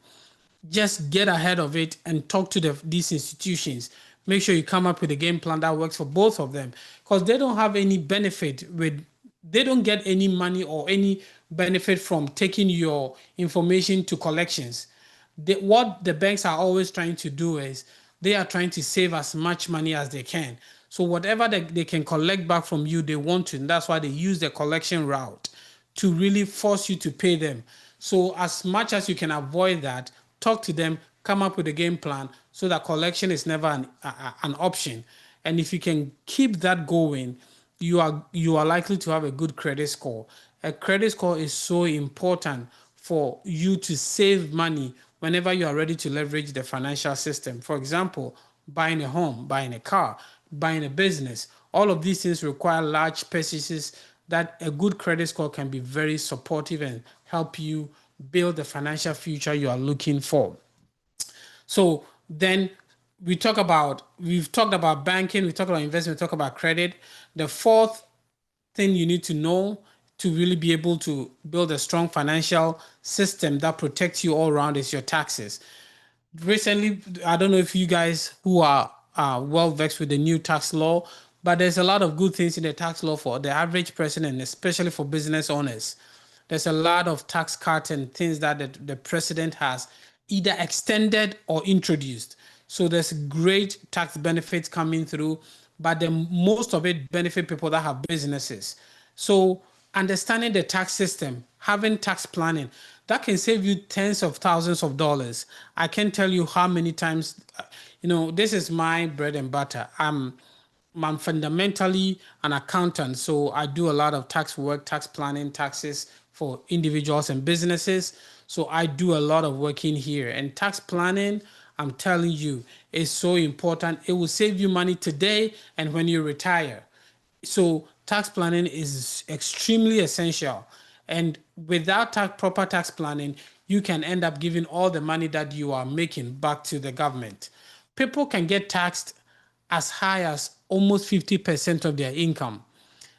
Just get ahead of it and talk to these institutions. Make sure you come up with a game plan that works for both of them, because they don't have any benefit with, they don't get any money or any benefit from taking your information to collections. What the banks are always trying to do is they are trying to save as much money as they can. So whatever they can collect back from you, they want to. And that's why they use the collection route to really force you to pay them. So as much as you can avoid that, talk to them, come up with a game plan so that collection is never an option. And if you can keep that going, you are likely to have a good credit score. A credit score is so important for you to save money whenever you are ready to leverage the financial system. For example, buying a home, buying a car, buying a business. All of these things require large purchases that a good credit score can be very supportive and help you build the financial future you are looking for. So then we've talked about banking, we talked about investment, we talked about credit. The fourth thing you need to know to really be able to build a strong financial system that protects you all around is your taxes. Recently, I don't know if you guys who are well vexed with the new tax law, but there's a lot of good things in the tax law for the average person and especially for business owners. There's a lot of tax cuts and things that the president has either extended or introduced. So there's great tax benefits coming through, but most of it benefit people that have businesses. So understanding the tax system, having tax planning, that can save you tens of thousands of dollars. I can't tell you how many times, this is my bread and butter. I'm fundamentally an accountant, so I do a lot of tax work, tax planning, taxes for individuals and businesses. So I do a lot of work in here. And tax planning, I'm telling you, is so important. It will save you money today and when you retire. So tax planning is extremely essential. And without proper tax planning, you can end up giving all the money that you are making back to the government. People can get taxed as high as almost 50% of their income.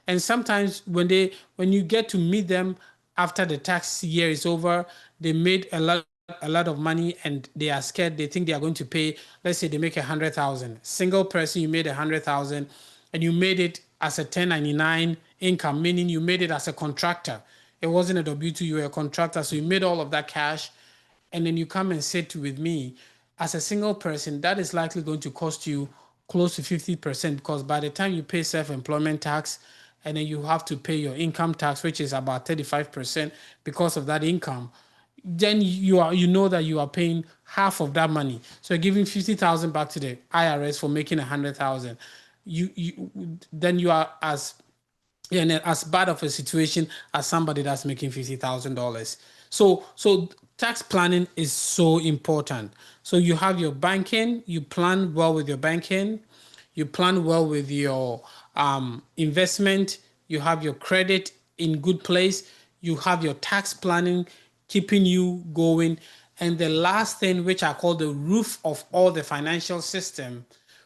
And sometimes when you get to meet them after the tax year is over, they made a lot of money and they are scared. They think they are going to pay. Let's say they make 100,000. Single person, you made 100,000, and you made it as a 1099 income, meaning you made it as a contractor. It wasn't a W2, you were a contractor, so you made all of that cash, and then you come and sit with me as a single person. That is likely going to cost you close to 50%, because by the time you pay self-employment tax and then you have to pay your income tax, which is about 35% because of that income, then you know that you are paying half of that money. So you're giving 50,000 back to the IRS for making 100,000. Then you are as bad of a situation as somebody that's making $50,000. So tax planning is so important. So you have your banking, you plan well with your banking, you plan well with your investment, you have your credit in good place, you have your tax planning keeping you going. And the last thing, which I call the roof of all the financial system,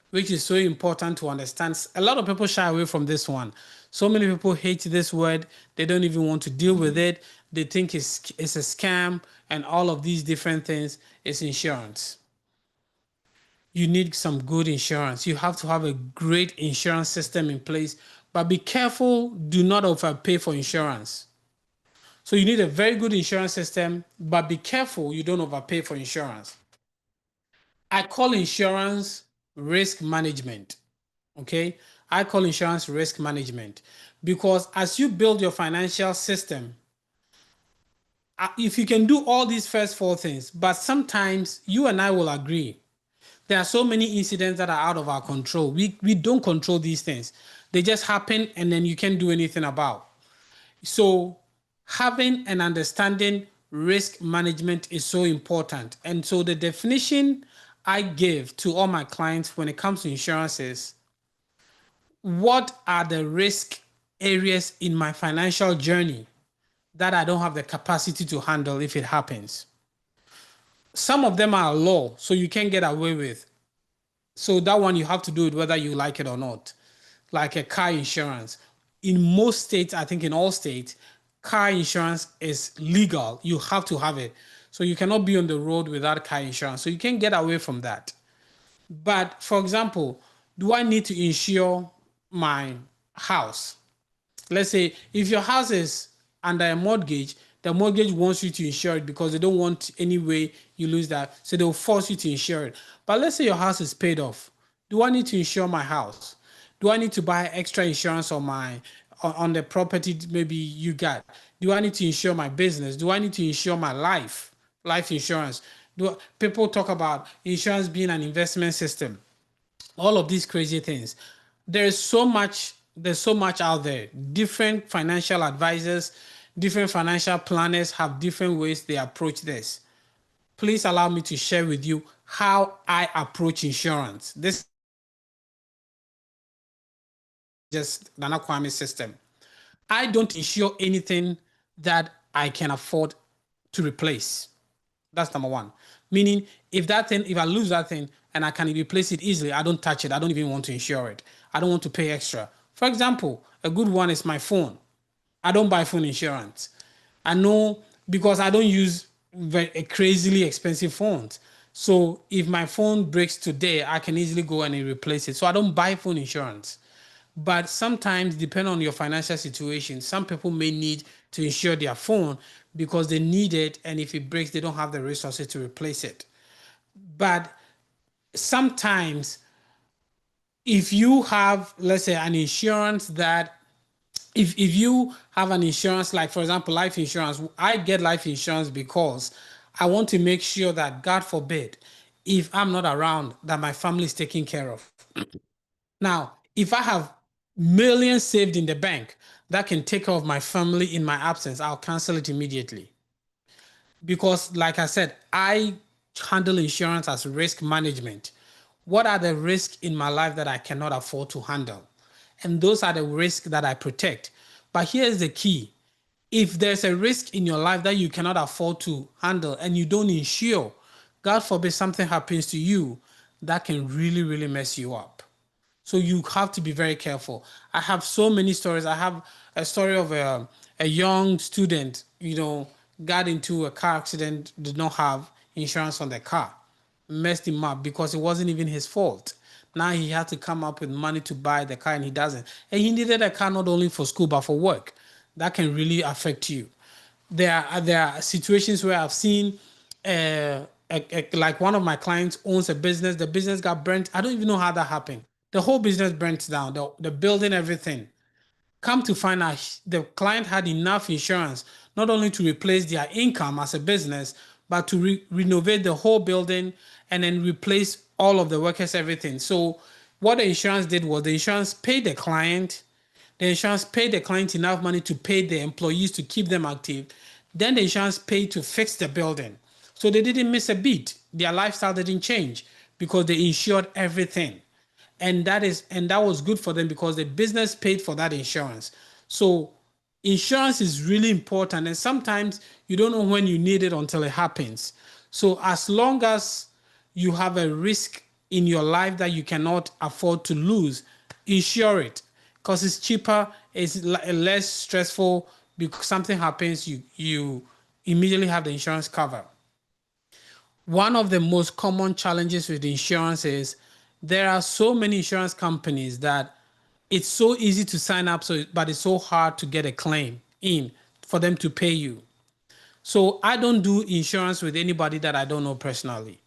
which is so important to understand. A lot of people shy away from this one. So many people hate this word. They don't even want to deal with it. They think it's a scam and all of these different things. It's insurance. You need some good insurance. You have to have a great insurance system in place, but be careful. Do not overpay for insurance. So you need a very good insurance system, but be careful you don't overpay for insurance. I call insurance risk management. Okay? I call insurance risk management because as you build your financial system, if you can do all these first four things, but sometimes you and I will agree, there are so many incidents that are out of our control. We don't control these things. They just happen and then you can't do anything about. So having an understanding risk management is so important. And so the definition I give to all my clients when it comes to insurance is, what are the risk areas in my financial journey that I don't have the capacity to handle if it happens? some of them are law, so you can't get away with. So that one you have to do it whether you like it or not. Like a car insurance. In most states, I think in all states, car insurance is legal. You have to have it. So you cannot be on the road without car insurance. So you can get away from that. But for example, do I need to insure my house? Let's say if your house is under a mortgage, the mortgage wants you to insure it because they don't want any way you lose that. So they'll force you to insure it. But let's say your house is paid off. Do I need to insure my house? Do I need to buy extra insurance on the property maybe you got? Do I need to insure my business? Do I need to insure my life insurance? People talk about insurance being an investment system? All of these crazy things. There's so much out there. Different financial advisors, different financial planners have different ways they approach this. Please allow me to share with you how I approach insurance. This just the KWAME system. I don't insure anything that I can afford to replace. That's number one. Meaning, if I lose that thing and I can replace it easily, I don't touch it. I don't even want to insure it. I don't want to pay extra. For example, a good one is my phone. I don't buy phone insurance. I know because I don't use a crazily expensive phones. So if my phone breaks today, I can easily go and replace it. So I don't buy phone insurance. But sometimes, depending on your financial situation, some people may need to insure their phone because they need it, and if it breaks, they don't have the resources to replace it. But sometimes, if you have, let's say, an insurance that, if you have an insurance, like for example, life insurance, I get life insurance because I want to make sure that, God forbid, if I'm not around, that my family is taken care of. Now, if I have millions saved in the bank that can take care of my family in my absence, I'll cancel it immediately. Because, like I said, I handle insurance as risk management. What are the risks in my life that I cannot afford to handle? And those are the risks that I protect. But here's the key. If there's a risk in your life that you cannot afford to handle and you don't insure, God forbid something happens to you, that can really, really mess you up. So you have to be very careful. I have so many stories. I have a story of a young student, got into a car accident, did not have insurance on the car, messed him up because it wasn't even his fault. Now he had to come up with money to buy the car and he doesn't. And he needed a car not only for school but for work. That can really affect you. There are situations where I've seen like one of my clients owns a business. The business got burnt. I don't even know how that happened. The whole business burnt down, the building, everything. Come to find out, the client had enough insurance, not only to replace their income as a business, but to renovate the whole building and then replace all of the workers, everything. So what the insurance did was the insurance paid the client. The insurance paid the client enough money to pay the employees to keep them active. Then the insurance paid to fix the building. So they didn't miss a beat. Their lifestyle didn't change because they insured everything. And that was good for them because the business paid for that insurance. So insurance is really important. And sometimes you don't know when you need it until it happens. So as long as you have a risk in your life that you cannot afford to lose, insure it because it's cheaper, it's less stressful. Because something happens, you immediately have the insurance cover. One of the most common challenges with insurance is there are so many insurance companies that it's so easy to sign up, but it's so hard to get a claim in for them to pay you. So I don't do insurance with anybody that I don't know personally.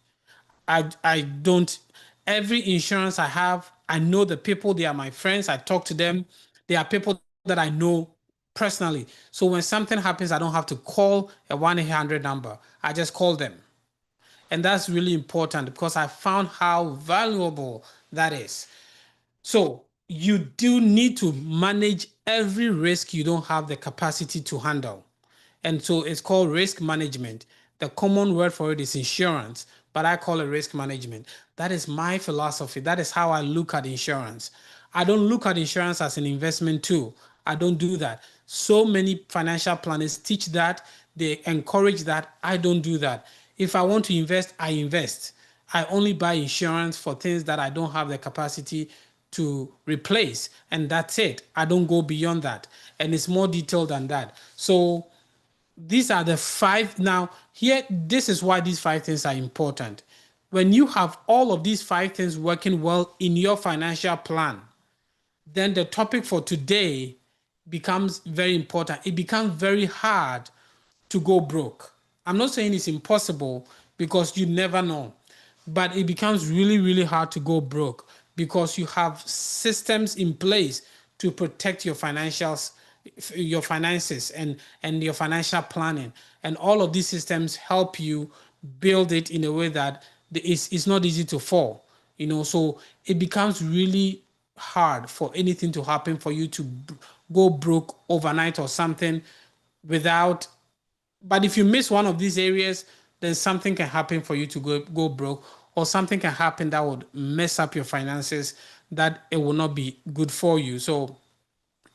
I don't. Every insurance I have, I know the people, they are my friends. I talk to them. They are people that I know personally. So when something happens, I don't have to call a 1-800 number. I just call them. And that's really important because I found how valuable that is. So you do need to manage every risk you don't have the capacity to handle. And so it's called risk management. The common word for it is insurance, but I call it risk management. That is my philosophy. That is how I look at insurance. I don't look at insurance as an investment tool. I don't do that. So many financial planners teach that. They encourage that. I don't do that. If I want to invest, I invest. I only buy insurance for things that I don't have the capacity to replace, and that's it. I don't go beyond that, and it's more detailed than that. So these are the 5. Now here, this is why these 5 things are important. When you have all of these 5 things working well in your financial plan, then the topic for today becomes very important. It becomes very hard to go broke. I'm not saying it's impossible, because you never know, but it becomes really, really hard to go broke because you have systems in place to protect your financials, your finances, and your financial planning. And all of these systems help you build it in a way that it's not easy to fall. So it becomes really hard for anything to happen for you to go broke overnight or something without. But if you miss one of these areas, then something can happen for you to go broke, or something can happen that would mess up your finances, that it will not be good for you. So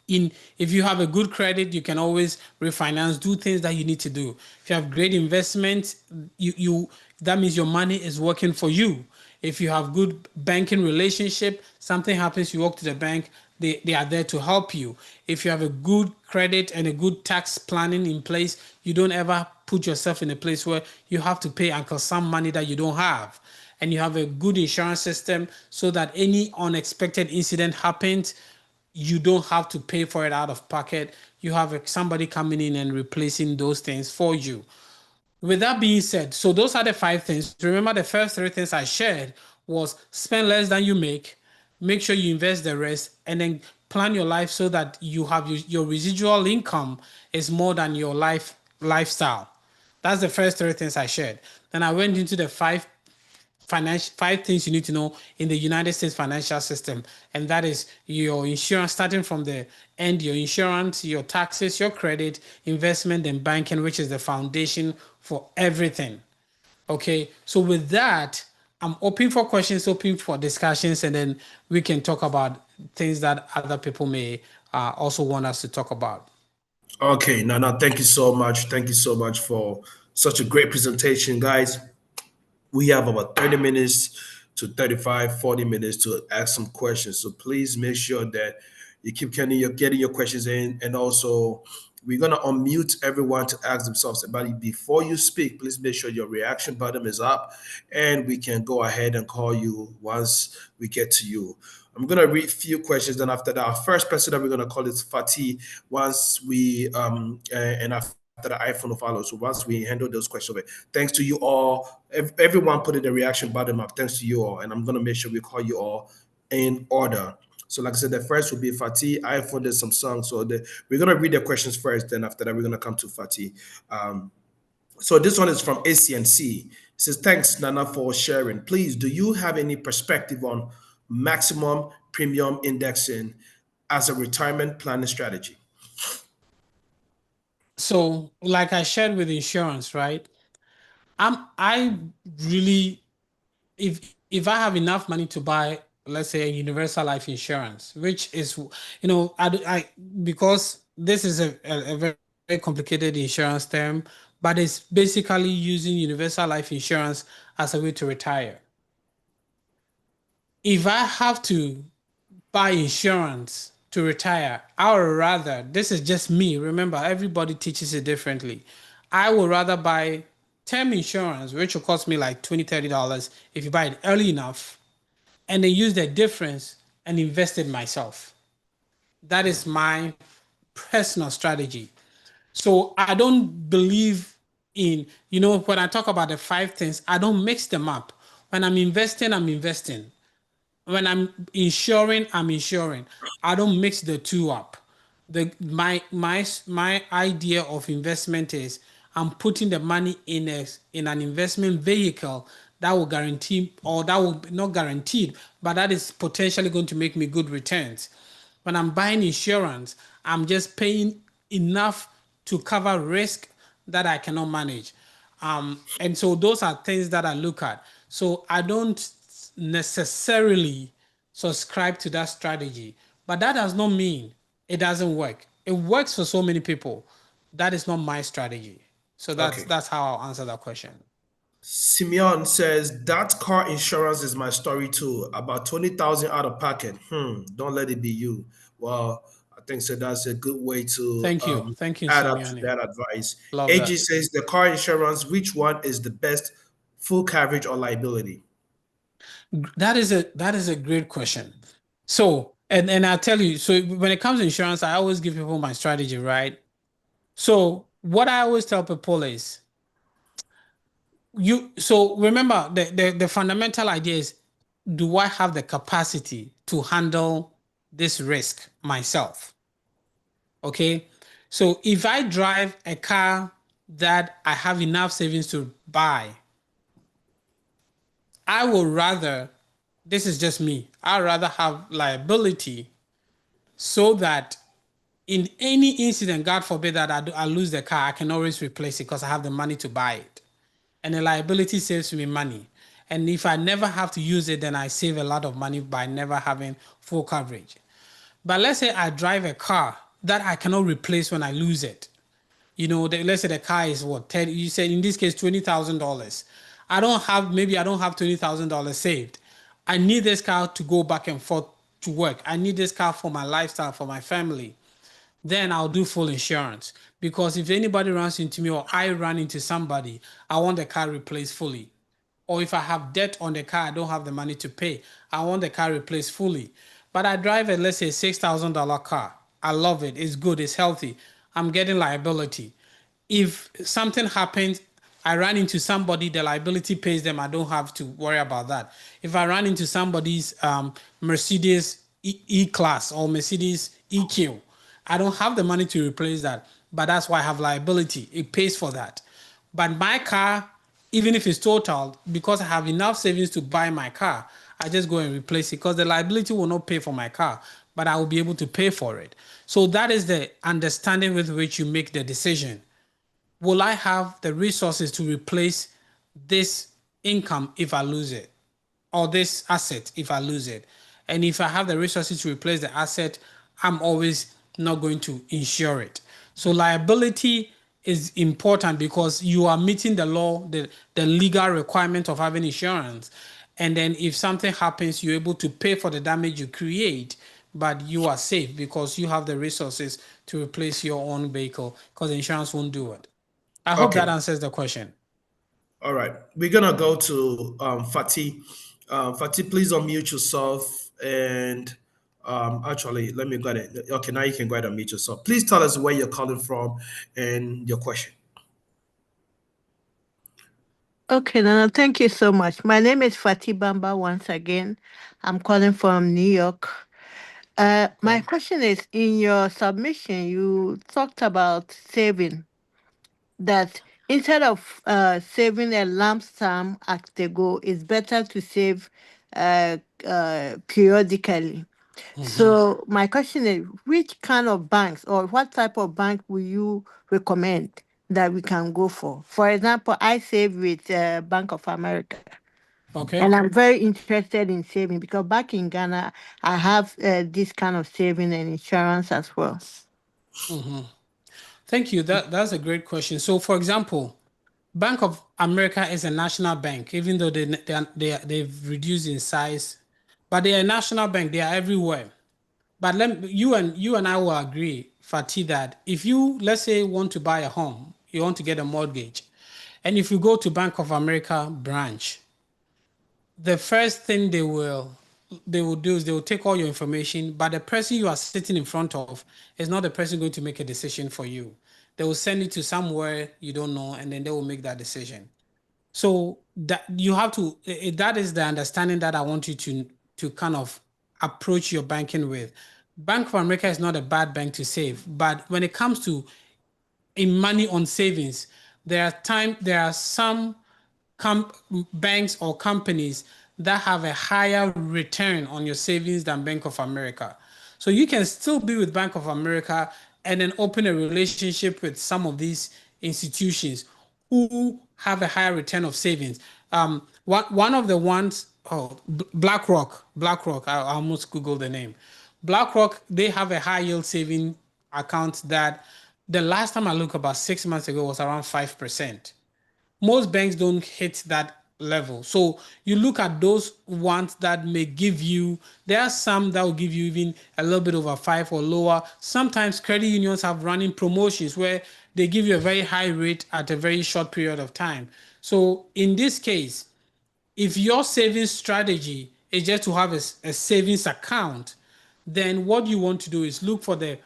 if you have a good credit, you can always refinance, do things that you need to do. If you have great investments, you that means your money is working for you. If you have good banking relationship, something happens, you walk to the bank, they are there to help you. If you have a good credit and a good tax planning in place, you don't ever put yourself in a place where you have to pay Uncle Sam money that you don't have. And you have a good insurance system so that any unexpected incident happens, you don't have to pay for it out of pocket. You have somebody coming in and replacing those things for you. With that being said, so those are the 5 things. Remember, the first 3 things I shared was spend less than you make sure you invest the rest, and then plan your life so that you have your residual income is more than your lifestyle. That's the first 3 things I shared. Then I went into the 5 things you need to know in the United States financial system, and that is your insurance, starting from the end, your insurance, your taxes, your credit, investment, and banking, which is the foundation for everything. Okay, so with that, I'm open for questions, open for discussions, and then we can talk about things that other people may also want us to talk about. Okay, Nana, thank you so much. Thank you so much for such a great presentation, guys. We have about 30 minutes to 35, 40 minutes to ask some questions. So please make sure that you keep getting your questions in. And also, we're going to unmute everyone to ask themselves about it. Before you speak, please make sure your reaction button is up, and we can go ahead and call you once we get to you. I'm going to read a few questions. Then after that, our first person that we're going to call is Fatih. Once we, and after the iPhone will follow. So once we handle those questions, thanks to you all. Everyone put in the reaction button up. Thanks to you all. And I'm going to make sure we call you all in order. So like I said, the first will be Fatih. I folded some songs. So we're going to read the questions first. Then after that, we're going to come to Fatih. So this one is from ACNC. It says, thanks, Nana, for sharing. Please, do you have any perspective on maximum premium indexing as a retirement planning strategy? So, like I shared with insurance, right? I really, if I have enough money to buy, let's say, a universal life insurance, which is, because this is a very, very complicated insurance term, but it's basically using universal life insurance as a way to retire. If I have to buy insurance to retire, I would rather, this is just me, remember, everybody teaches it differently. I would rather buy term insurance, which will cost me like $20, $30 if you buy it early enough, and then use the difference and invest it myself. That is my personal strategy. So I don't believe in, when I talk about the 5 things, I don't mix them up. When I'm investing, I'm investing. When I'm insuring, I'm insuring. I don't mix the two up. My idea of investment is I'm putting the money in an investment vehicle that will guarantee, or that will not guaranteed, but that is potentially going to make me good returns. When I'm buying insurance, I'm just paying enough to cover risk that I cannot manage. And so those are things that I look at. So I don't necessarily subscribe to that strategy, but that does not mean it doesn't work. It works for so many people. That is not my strategy. So that's how I'll answer that question. Simeon says that car insurance is my story too. About 20,000 out of pocket. Don't let it be you. Well, I think so. That's a good way to Thank you. Thank you, add up to Simeone. that advice. Love AG that. says the car insurance. Which one is the best, full coverage or liability? That is a great question. So, and I'll tell you, so when it comes to insurance, I always give people my strategy, right? So what I always tell people is so remember the fundamental idea is, do I have the capacity to handle this risk myself? Okay. So if I drive a car that I have enough savings to buy, I will rather, this is just me, I'd rather have liability so that in any incident, God forbid that I lose the car, I can always replace it because I have the money to buy it. And the liability saves me money. And if I never have to use it, then I save a lot of money by never having full coverage. But let's say I drive a car that I cannot replace when I lose it. Let's say the car is what, 10, you said in this case $20,000. I don't have $20,000 saved. I need this car to go back and forth to work. I need this car for my lifestyle, for my family. Then I'll do full insurance. Because if anybody runs into me or I run into somebody, I want the car replaced fully. Or if I have debt on the car, I don't have the money to pay, I want the car replaced fully. But I drive a, let's say, $6,000 car. I love it. It's good. It's healthy. I'm getting liability. If something happens, I run into somebody, the liability pays them. I don't have to worry about that. If I run into somebody's Mercedes E-Class or Mercedes EQ, I don't have the money to replace that. But that's why I have liability. It pays for that. But my car, even if it's totaled, because I have enough savings to buy my car, I just go and replace it because the liability will not pay for my car, but I will be able to pay for it. So that is the understanding with which you make the decision. Will I have the resources to replace this income if I lose it? Or this asset if I lose it? And if I have the resources to replace the asset, I'm always not going to insure it. So liability is important because you are meeting the law, the legal requirement of having insurance. And then if something happens, you're able to pay for the damage you create, but you are safe because you have the resources to replace your own vehicle because insurance won't do it. I hope that Okay. answers the question. All right. We're gonna go to Fatih. Fatih, please unmute yourself and actually let me go ahead. Okay, now you can go ahead and unmute yourself. Please tell us where you're calling from and your question. Okay, Nana, thank you so much. My name is Fatih Bamba once again. I'm calling from New York. My question is, in your submission, you talked about saving, that instead of saving a lump sum at the go, it's better to save periodically. So my question is, which kind of banks or what type of bank will you recommend that we can go for? For example, I save with Bank of America. Okay. And I'm very interested in saving because back in Ghana, I have this kind of saving and insurance as well. Thank you. That's a great question. So, for example, Bank of America is a national bank, even though they've reduced in size, but they are a national bank. They are everywhere. But you and I will agree, Fatih, that if you, let's say, want to buy a home, you want to get a mortgage, and if you go to Bank of America branch, the first thing they will do is they will take all your information, but the person you are sitting in front of is not the person going to make a decision for you. They will send it to somewhere you don't know, and then they will make that decision. So that you have to, that is the understanding that I want you to kind of approach your banking with. Bank of America is not a bad bank to save, but when it comes to in money on savings, there are some banks or companies that have a higher return on your savings than Bank of America. So you can still be with Bank of America and then open a relationship with some of these institutions who have a higher return of savings. One of the ones, BlackRock, I almost Googled the name. BlackRock, they have a high yield saving account that the last time I looked about 6 months ago was around 5%. Most banks don't hit that level. So you look at those ones that may give you, there are some that will give you even a little bit over 5 or lower. Sometimes credit unions have running promotions where they give you a very high rate at a very short period of time. So in this case, if your savings strategy is just to have a savings account, then what you want to do is look for the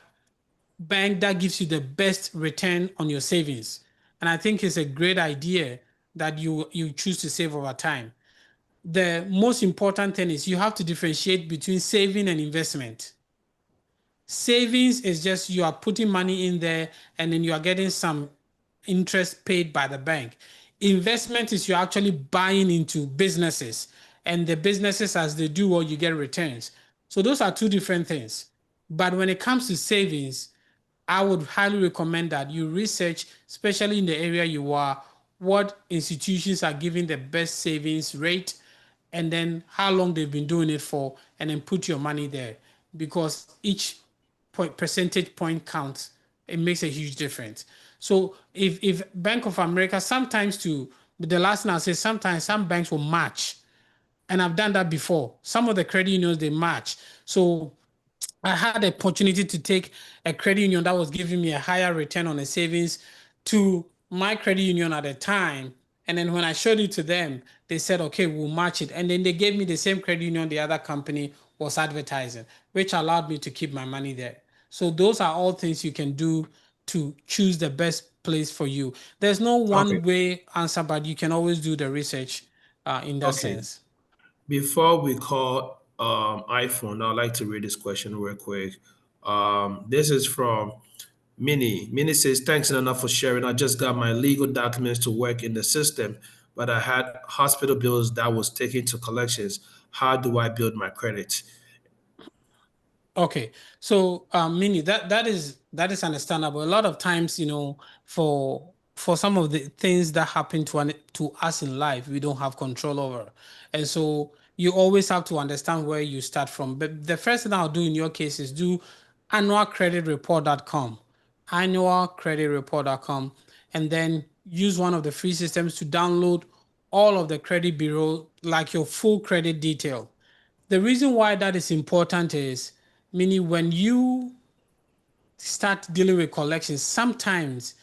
bank that gives you the best return on your savings. And I think it's a great idea that you choose to save over time. The most important thing is you have to differentiate between saving and investment. Savings is just you are putting money in there and then you are getting some interest paid by the bank. Investment is you're actually buying into businesses, and the businesses, as they do well, you get returns. So those are two different things. But when it comes to savings, I would highly recommend that you research, especially in the area you are, what institutions are giving the best savings rate, and then how long they've been doing it for, and then put your money there, because each percentage point counts. It makes a huge difference. So if Bank of America sometimes too, but the last thing I'll say, sometimes some banks will match, and I've done that before. Some of the credit unions they match. So I had the opportunity to take a credit union that was giving me a higher return on the savings to my credit union at the time. And then when I showed it to them, they said, okay, we'll match it. And then they gave me the same credit union the other company was advertising, which allowed me to keep my money there. So those are all things you can do to choose the best place for you. There's no Okay. one way answer, but you can always do the research in that Okay. sense. Before we call iPhone, I'd like to read this question real quick. This is from Minnie. Minnie says, thanks enough for sharing. I just got my legal documents to work in the system, but I had hospital bills that was taken to collections. How do I build my credit? Okay, so Mini, that is understandable. A lot of times, for some of the things that happen to us in life, we don't have control over, and so you always have to understand where you start from. But the first thing I'll do in your case is do annualcreditreport.com, annualcreditreport.com, and then use one of the free systems to download all of the credit bureau, like your full credit detail. The reason why that is important is, meaning when you start dealing with collections, sometimes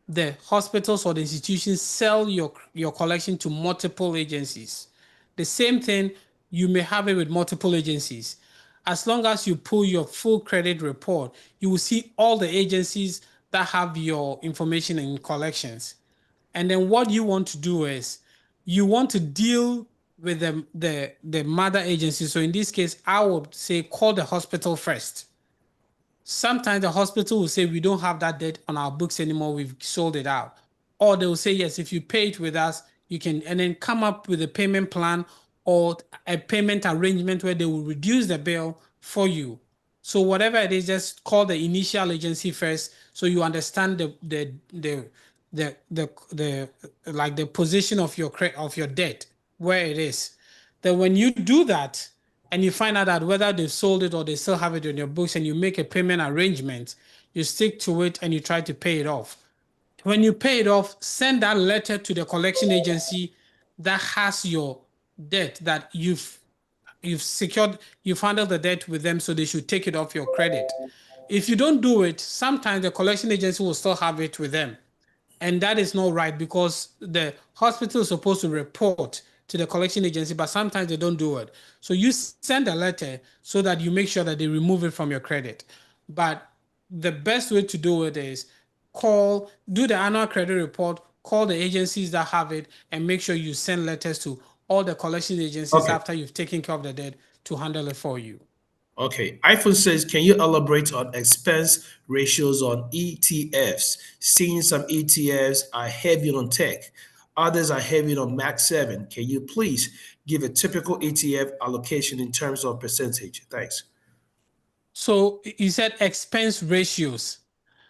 the hospitals or the institutions sell your collection to multiple agencies. The same thing, you may have it with multiple agencies. As long as you pull your full credit report, you will see all the agencies that have your information in collections. And then what you want to do is you want to deal with the mother agency. So in this case, I would say call the hospital first. Sometimes the hospital will say we don't have that debt on our books anymore, we've sold it out. Or they will say, yes, if you pay it with us, you can, and then come up with a payment plan or a payment arrangement where they will reduce the bill for you. So whatever it is, just call the initial agency first, so you understand the like the position of your debt, where it is. Then when you do that, and you find out that whether they've sold it or they still have it in your books, and you make a payment arrangement, you stick to it and you try to pay it off. When you pay it off, send that letter to the collection agency that has your debt, that you've secured, you've handled the debt with them, so they should take it off your credit. If you don't do it, sometimes the collection agency will still have it with them. And that is not right, because the hospital is supposed to report to the collection agency, but sometimes they don't do it. So you send a letter so that you make sure that they remove it from your credit. But the best way to do it is do the annual credit report, call the agencies that have it, and make sure you send letters to all the collection agencies Okay. after you've taken care of the debt to handle it for you. Okay. iPhone says, can you elaborate on expense ratios on ETFs? Seeing some ETFs are heavy on tech, others are heavy on Max 7. Can you please give a typical ETF allocation in terms of percentage? Thanks. So you said expense ratios.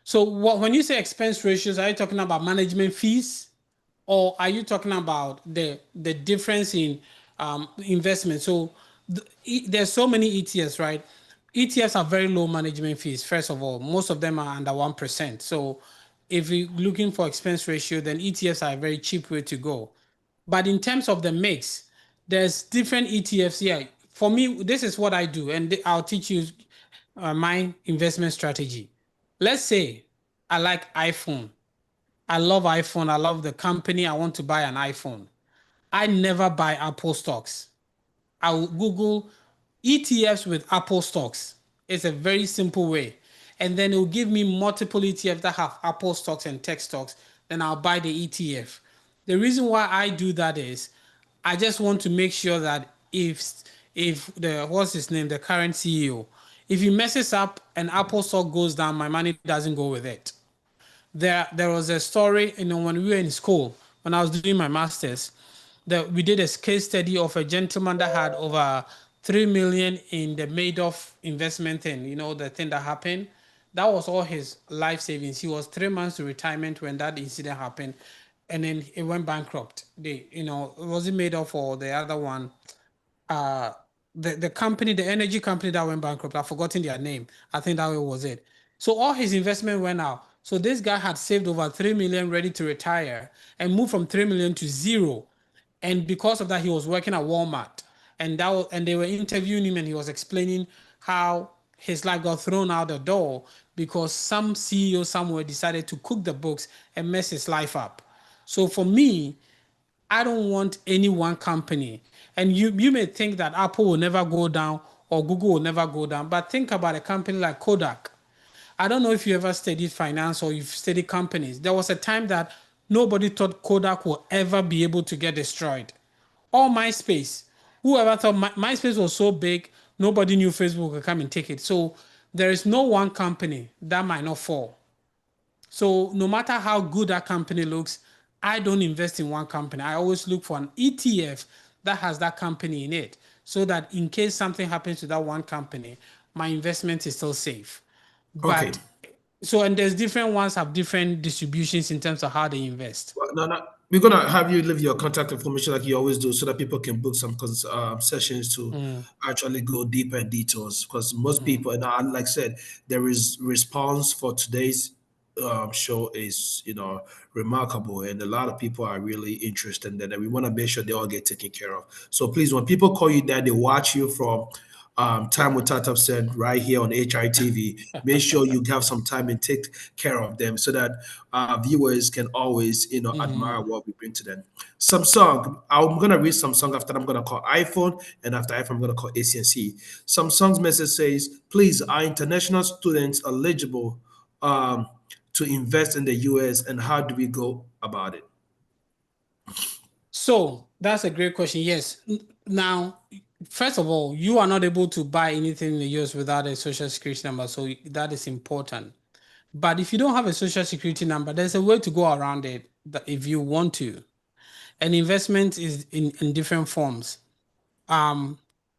So when you say expense ratios, are you talking about management fees, or are you talking about the difference in investment? So there's so many ETFs, right? ETFs are very low management fees. First of all, most of them are under 1%. So if you're looking for expense ratio, then ETFs are a very cheap way to go. But in terms of the mix, there's different ETFs here. For me, this is what I do, and I'll teach you my investment strategy. Let's say I like iPhone. I love iPhone. I love the company. I want to buy an iPhone. I never buy Apple stocks. I will Google ETFs with Apple stocks. It's a very simple way. And then it will give me multiple ETFs that have Apple stocks and tech stocks. Then I'll buy the ETF. The reason why I do that is I just want to make sure that if the what's his name, the current CEO, if he messes up and Apple stock goes down, my money doesn't go with it. There was a story, when we were in school, when I was doing my master's, that we did a case study of a gentleman that had over 3 million in the Madoff investment thing, the thing that happened. That was all his life savings. He was 3 months to retirement when that incident happened, and then it went bankrupt. Was it Madoff or the other one? The company, the energy company that went bankrupt, I've forgotten their name. I think that was it. So all his investment went out. So this guy had saved over 3 million ready to retire and moved from 3 million to zero. And because of that, he was working at Walmart. And they were interviewing him, and he was explaining how his life got thrown out the door because some CEO somewhere decided to cook the books and mess his life up. So for me, I don't want any one company. And you may think that Apple will never go down or Google will never go down, but think about a company like Kodak. I don't know if you ever studied finance or you've studied companies. There was a time that nobody thought Kodak will ever be able to get destroyed. Or MySpace. Whoever thought MySpace was so big, nobody knew Facebook would come and take it. So there is no one company that might not fall. So no matter how good that company looks, I don't invest in one company. I always look for an ETF that has that company in it, so that in case something happens to that one company, my investment is still safe. Okay. But and there's different ones have different distributions in terms of how they invest. Well, no, we're gonna have you leave your contact information like you always do, so that people can book some sessions to actually go deeper in details. Because most people, and like I said, there is response for today's show is remarkable, and a lot of people are really interested in that. And we want to make sure they all get taken care of. So please, when people call you that, they watch you from Time with Tatap said right here on HITV. Make sure you have some time and take care of them so that viewers can always, admire what we bring to them. Samsung, I'm gonna read Samsung after I'm gonna call iPhone, and after iPhone I'm gonna call ACNC. Samsung's message says, "Please, are international students eligible to invest in the US, and how do we go about it?" So that's a great question. Yes. Now, first of all, you are not able to buy anything in the US without a social security number. So that is important. But if you don't have a social security number, there's a way to go around it if you want to. And investment is in different forms.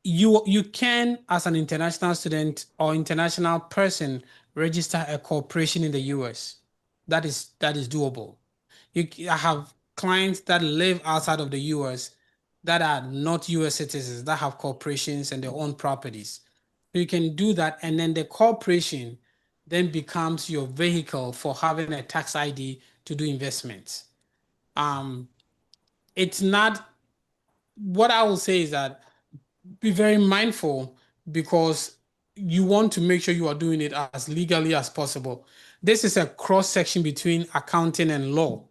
You can, as an international student or international person, register a corporation in the US. That is doable. I have clients that live outside of the US that are not US citizens that have corporations and their own properties. You can do that, and then the corporation then becomes your vehicle for having a tax ID to do investments. It's not, what I will say is that be very mindful, because you want to make sure you are doing it as legally as possible. This is a cross section between accounting and law,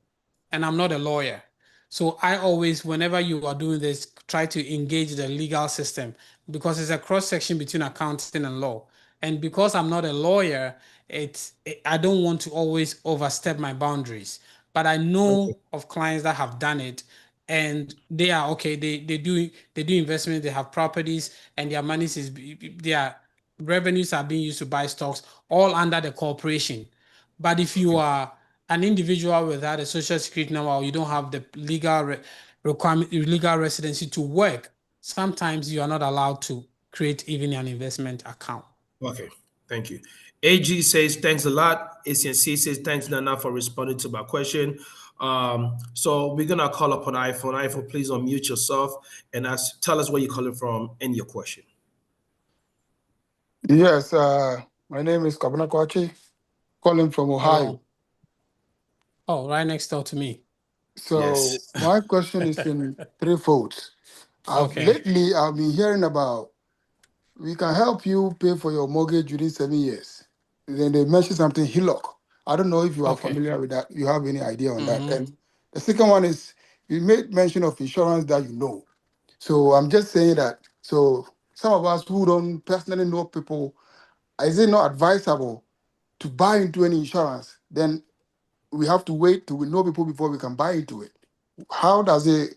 and I'm not a lawyer. So I always, whenever you are doing this, try to engage the legal system, because it's a cross section between accounting and law. And because I'm not a lawyer, I don't want to always overstep my boundaries. But I know of clients that have done it, and they are okay. They do investment. They have properties, and their revenues are being used to buy stocks, all under the corporation. But if you are an individual without a social security number, or you don't have the legal requirement, legal residency to work, sometimes you are not allowed to create even an investment account. Okay, thank you. AG says thanks a lot. ACNC says thanks, Nana, for responding to my question. So we're gonna call upon iPhone. iPhone, please unmute yourself and tell us where you're calling from and your question. Yes, my name is Kabana Kwachi, calling from Ohio. Hello. Oh, right next door to me. So Yes. my question is in three folds. Okay. Lately I've been hearing about we can help you pay for your mortgage within 7 years. Then they mentioned something HELOC. I don't know if you are Okay. familiar with that. You have any idea on that? Mm-hmm. And the second one is you made mention of insurance that you know. So I'm just saying that. So some of us who don't personally know people, is it not advisable to buy into any insurance? Then we have to wait till we know people before we can buy into it. How does it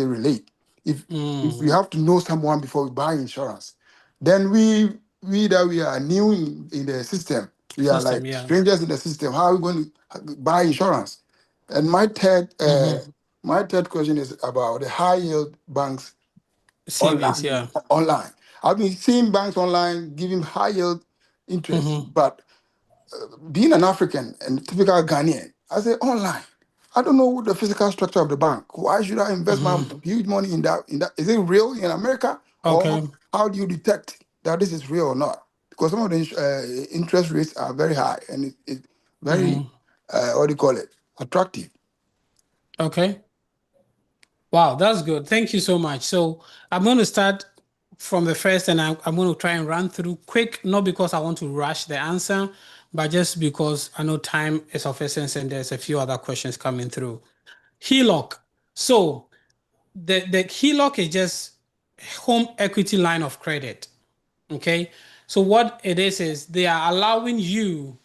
relate? If we have to know someone before we buy insurance, then we are new in the system. We are System, like yeah. strangers in the system. How are we going to buy insurance? And my third question is about the high yield banks Savings, online. yeah. Online, I've been seeing banks online giving high yield interest, Mm-hmm. but being an African and typical Ghanaian, I say online. I don't know the physical structure of the bank. Why should I invest my Mm-hmm. huge money in that? Is it real in America, or Okay. how do you detect that this is real or not? Because some of the interest rates are very high and it's very Mm-hmm. what do you call it, attractive. Okay. Wow, that's good. Thank you so much. So I'm going to start from the first, and I'm going to try and run through quick, not because I want to rush the answer, but just because I know time is of essence and there's a few other questions coming through. HELOC. So the HELOC is just home equity line of credit. Okay. So what it is they are allowing you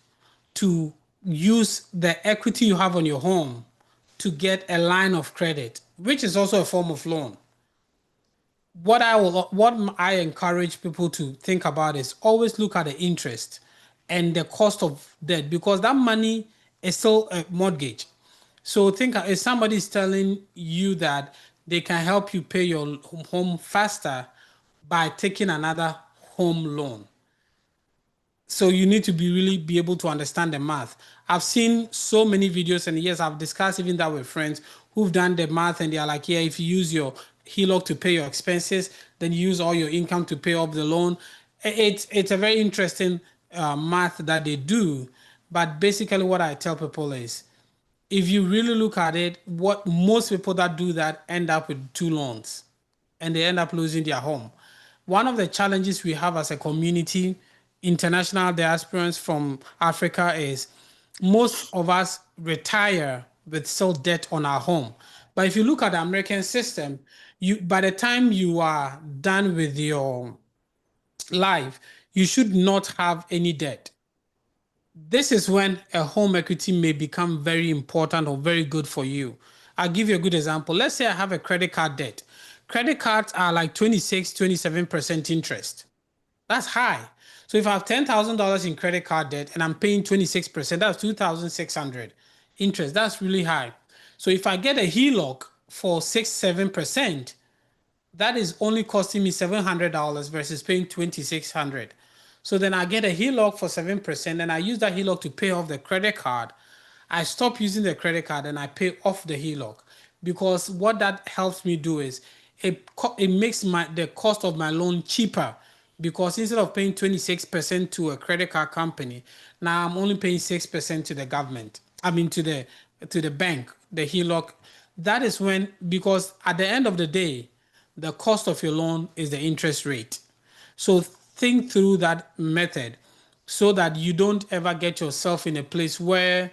to use the equity you have on your home to get a line of credit, which is also a form of loan. What I encourage people to think about is always look at the interest and the cost of debt, because that money is still a mortgage. So think if somebody is telling you that they can help you pay your home faster by taking another home loan, so you need to be able to understand the math. I've seen so many videos, and yes, I've discussed even that with friends who've done the math, and they're like, yeah, if you use your HELOC to pay your expenses, then you use all your income to pay off the loan. It's a very interesting math that they do. But basically what I tell people is, if you really look at it, what most people that do that end up with two loans and they end up losing their home. One of the challenges we have as a community, international diasporans from Africa, is most of us retire with still debt on our home. But if you look at the American system, you by the time you are done with your life, you should not have any debt. This is when a home equity may become very important or very good for you. I'll give you a good example. Let's say I have a credit card debt. Credit cards are like 26, 27% interest. That's high. So if I have $10,000 in credit card debt and I'm paying 26%, that's 2,600 interest. That's really high. So if I get a HELOC for 6, 7%, that is only costing me $700 versus paying 2,600. So then I get a HELOC for 7%, and I use that HELOC to pay off the credit card. I stop using the credit card and I pay off the HELOC, because what that helps me do is it makes the cost of my loan cheaper, because instead of paying 26% to a credit card company, now I'm only paying 6% to the government. I mean to the bank, the HELOC. That is when, because at the end of the day, the cost of your loan is the interest rate. So think through that method so that you don't ever get yourself in a place where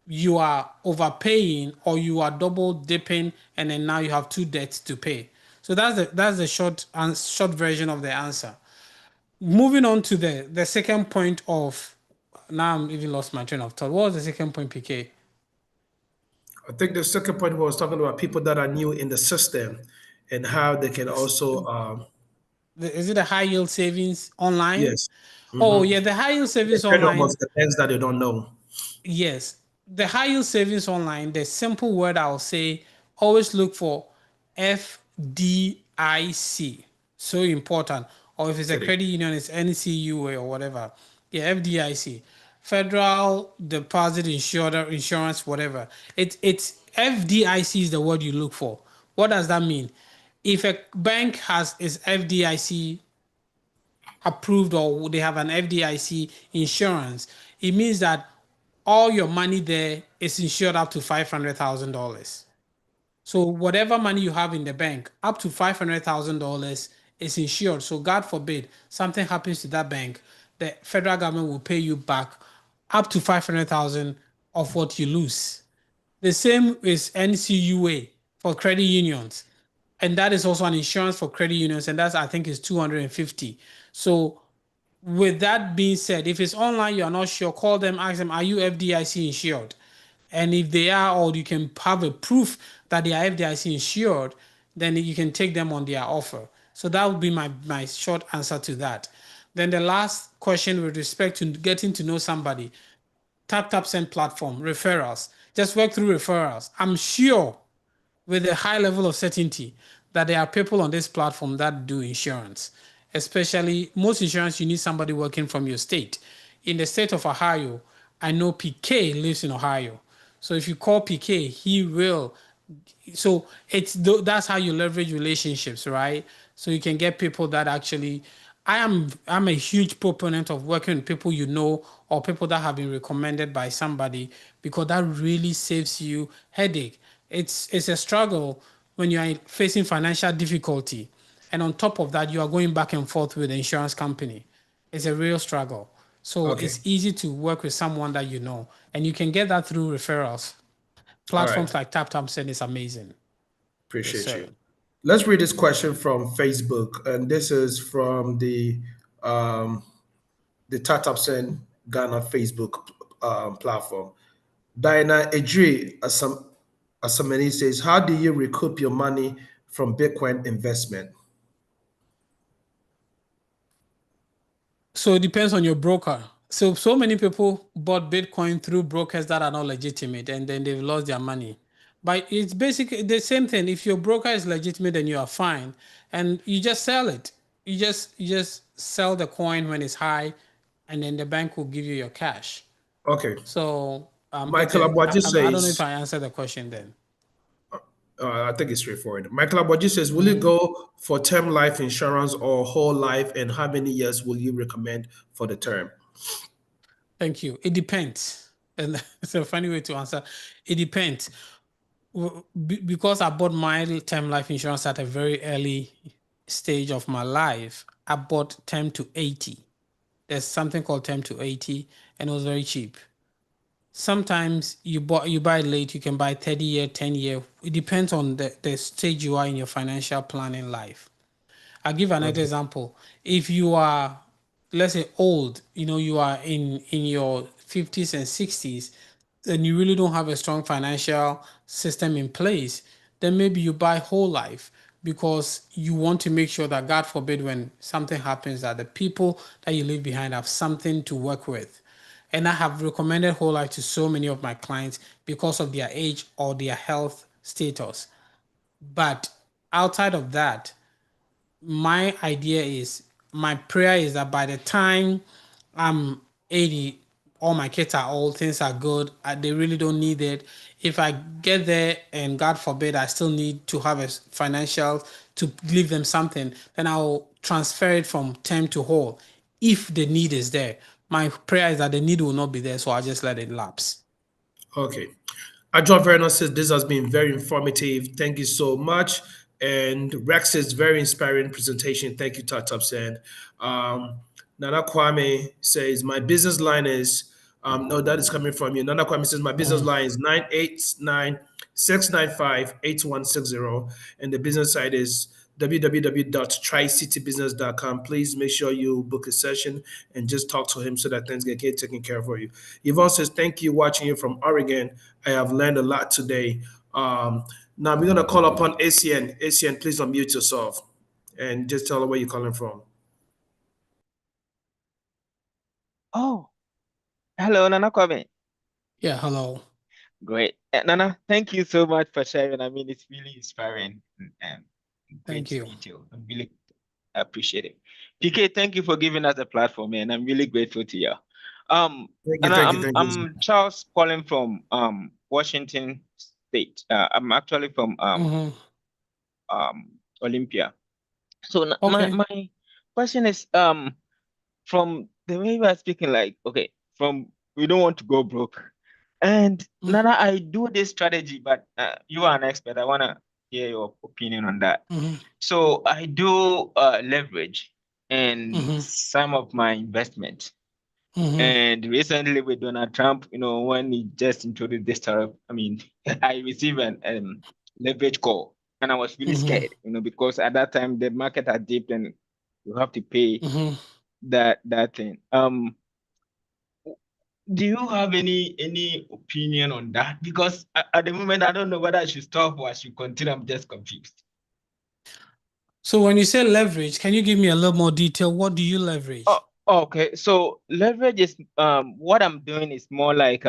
you are overpaying or you are double dipping, and then now you have two debts to pay. So that's the short version of the answer. Moving on to the second point of, now I'm even lost my train of thought. What was the second point, PK? I think the second point was talking about people that are new in the system and how they can also, Is it a high yield savings online? yes, Oh yeah, the high yield the savings trade online. almost the things that they don't know. Yes, the high yield savings online, the simple word I'll say, always look for FDIC. So important. Or if it's a It is. credit union, it's NCUA or whatever. Yeah, FDIC. Federal Deposit Insurance, whatever. It's FDIC is the word you look for. What does that mean? If a bank has its FDIC approved or they have an FDIC insurance, it means that all your money there is insured up to $500,000. So whatever money you have in the bank, up to $500,000 is insured. So God forbid something happens to that bank, the federal government will pay you back up to 500,000 of what you lose. The same is NCUA for credit unions, and that is also an insurance for credit unions, and that's I think is 250. So with that being said, if it's online, you're not sure, call them, ask them, are you FDIC insured? And if they are, or you can have a proof that they are FDIC insured, then you can take them on their offer. So that would be my short answer to that. Then the last question with respect to getting to know somebody, tap send platform, referrals. Just work through referrals. I'm sure with a high level of certainty that there are people on this platform that do insurance. Especially most insurance, you need somebody working from your state. In the state of Ohio, I know PK lives in Ohio. So if you call PK, he will. So that's how you leverage relationships, right? So you can get people that actually. I'm a huge proponent of working with people you know or people that have been recommended by somebody because that really saves you headache. It's a struggle when you are facing financial difficulty, and on top of that, you are going back and forth with the insurance company. It's a real struggle. So Okay. it's easy to work with someone that you know, and you can get that through referrals. All right. Platforms like TapTapSend is amazing. Yes, Appreciate sir. you. Let's read this question from Facebook, and this is from the Tatapsen Ghana Facebook platform. Diana Ejri Asamani says, "How do you recoup your money from Bitcoin investment?" So it depends on your broker. So many people bought Bitcoin through brokers that are not legitimate, and then they've lost their money. But it's basically the same thing. If your broker is legitimate, then you are fine, and you just sell it. You just sell the coin when it's high, and then the bank will give you your cash. Okay. So Michael Abwaji I don't know if says, I answered the question then. I think it's straightforward. Michael Abwaji says, "Will you Mm-hmm. go for term life insurance or whole life, and how many years will you recommend for the term?" Thank you. It depends. And it's a funny way to answer. It depends. Because I bought my term life insurance at a very early stage of my life, I bought term to 80. There's something called term to 80, and it was very cheap. Sometimes you buy late, you can buy 30-year, 10-year. It depends on the stage you are in your financial planning life. I'll give another example. If you are, let's say, old, you are in your 50s and 60s, and you really don't have a strong financial system in place, then maybe you buy whole life because you want to make sure that, God forbid, when something happens, that the people that you leave behind have something to work with. And I have recommended whole life to so many of my clients because of their age or their health status. But outside of that, my prayer is that by the time I'm 80, all my kids are old, things are good, they really don't need it. If I get there and God forbid I still need to have a financial to leave them something, then I'll transfer it from term to whole if the need is there. My prayer is that the need will not be there, so I'll just let it lapse. Okay. Adjon Vernon says, "This has been very informative. Thank you so much." And Rex says, "Very inspiring presentation. Thank you, Tatapsen." Nana Kwame says, "My business line is," no, that is coming from you. Nana Kwame says, "My business line is 989-695-8160. And the business site is www.tricitybusiness.com. Please make sure you book a session and just talk to him so that things get taken care of for you." Yvonne says, "Thank you, watching you from Oregon. I have learned a lot today." Now we're gonna call upon ACN. ACN, please unmute yourself and just tell her where you're calling from. Oh, hello, Nana Kwame. Yeah, hello. Great. Nana, thank you so much for sharing. I mean, it's really inspiring and Thank great you. detail. I really appreciate it. PK, thank you for giving us a platform, and I'm really grateful to you. Thank you, And thank you, thank you. I'm Charles calling from Washington State. I'm actually from Olympia. So Okay. my question is from the way we are speaking, like, okay, from we don't want to go broke. And Nana, I do this strategy, but you are an expert. I want to hear your opinion on that. So I do leverage in some of my investment. And recently with Donald Trump, when he just introduced this tariff, I mean, I received an leverage call and I was really scared, because at that time the market had dipped and you have to pay that thing. Do you have any opinion on that? Because at the moment, I don't know whether I should stop or I should continue. I'm just confused. So when you say leverage, can you give me a little more detail? What do you leverage? Oh, okay. So leverage is what I'm doing is more like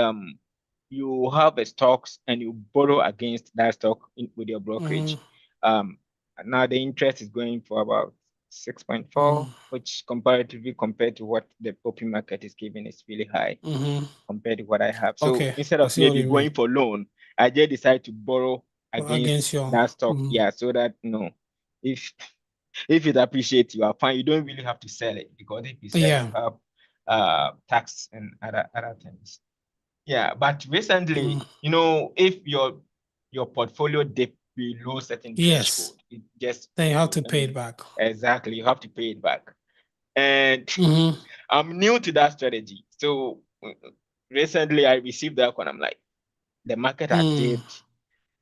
you have a stocks and you borrow against that stock with your brokerage. Now the interest is going for about 6.4, which comparatively compared to what the open market is giving is really high compared to what I have. So Okay, instead I of see what maybe you going mean. for loan, I just decide to borrow Against against your that stock. Yeah, so that if it appreciates, you are fine. You don't really have to sell it, because if you sell it, yeah. you have tax and other things. Yeah, but recently, if your portfolio dip below certain Yes. threshold, it just Then you have to I pay it mean, back. exactly, you have to pay it back. And I'm new to that strategy. So recently I received that one. I'm like, the market had dipped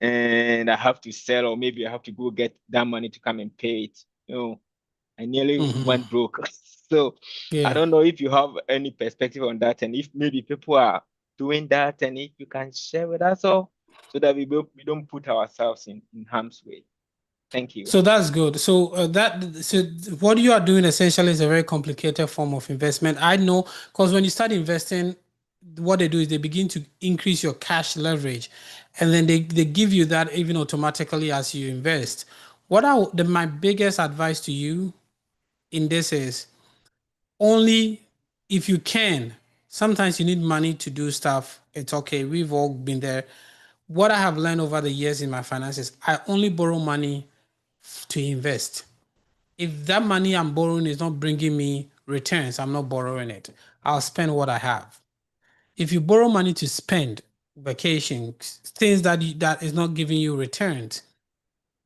and I have to sell, or maybe I have to go get that money to come and pay it. I nearly went broke. So I Yeah. don't know if you have any perspective on that, and if maybe people are doing that, and if you can share with us all, so that we don't put ourselves in harm's way. Thank you. So that's good. So what you are doing essentially is a very complicated form of investment. I know, because when you start investing, what they do is they begin to increase your cash leverage, and then they give you that even automatically as you invest. My biggest advice to you in this is, only if you can. Sometimes you need money to do stuff. It's okay. We've all been there. What I have learned over the years in my finances, I only borrow money to invest. If that money I'm borrowing is not bringing me returns, I'm not borrowing it. I'll spend what I have. If you borrow money to spend, vacations, things that is not giving you returns,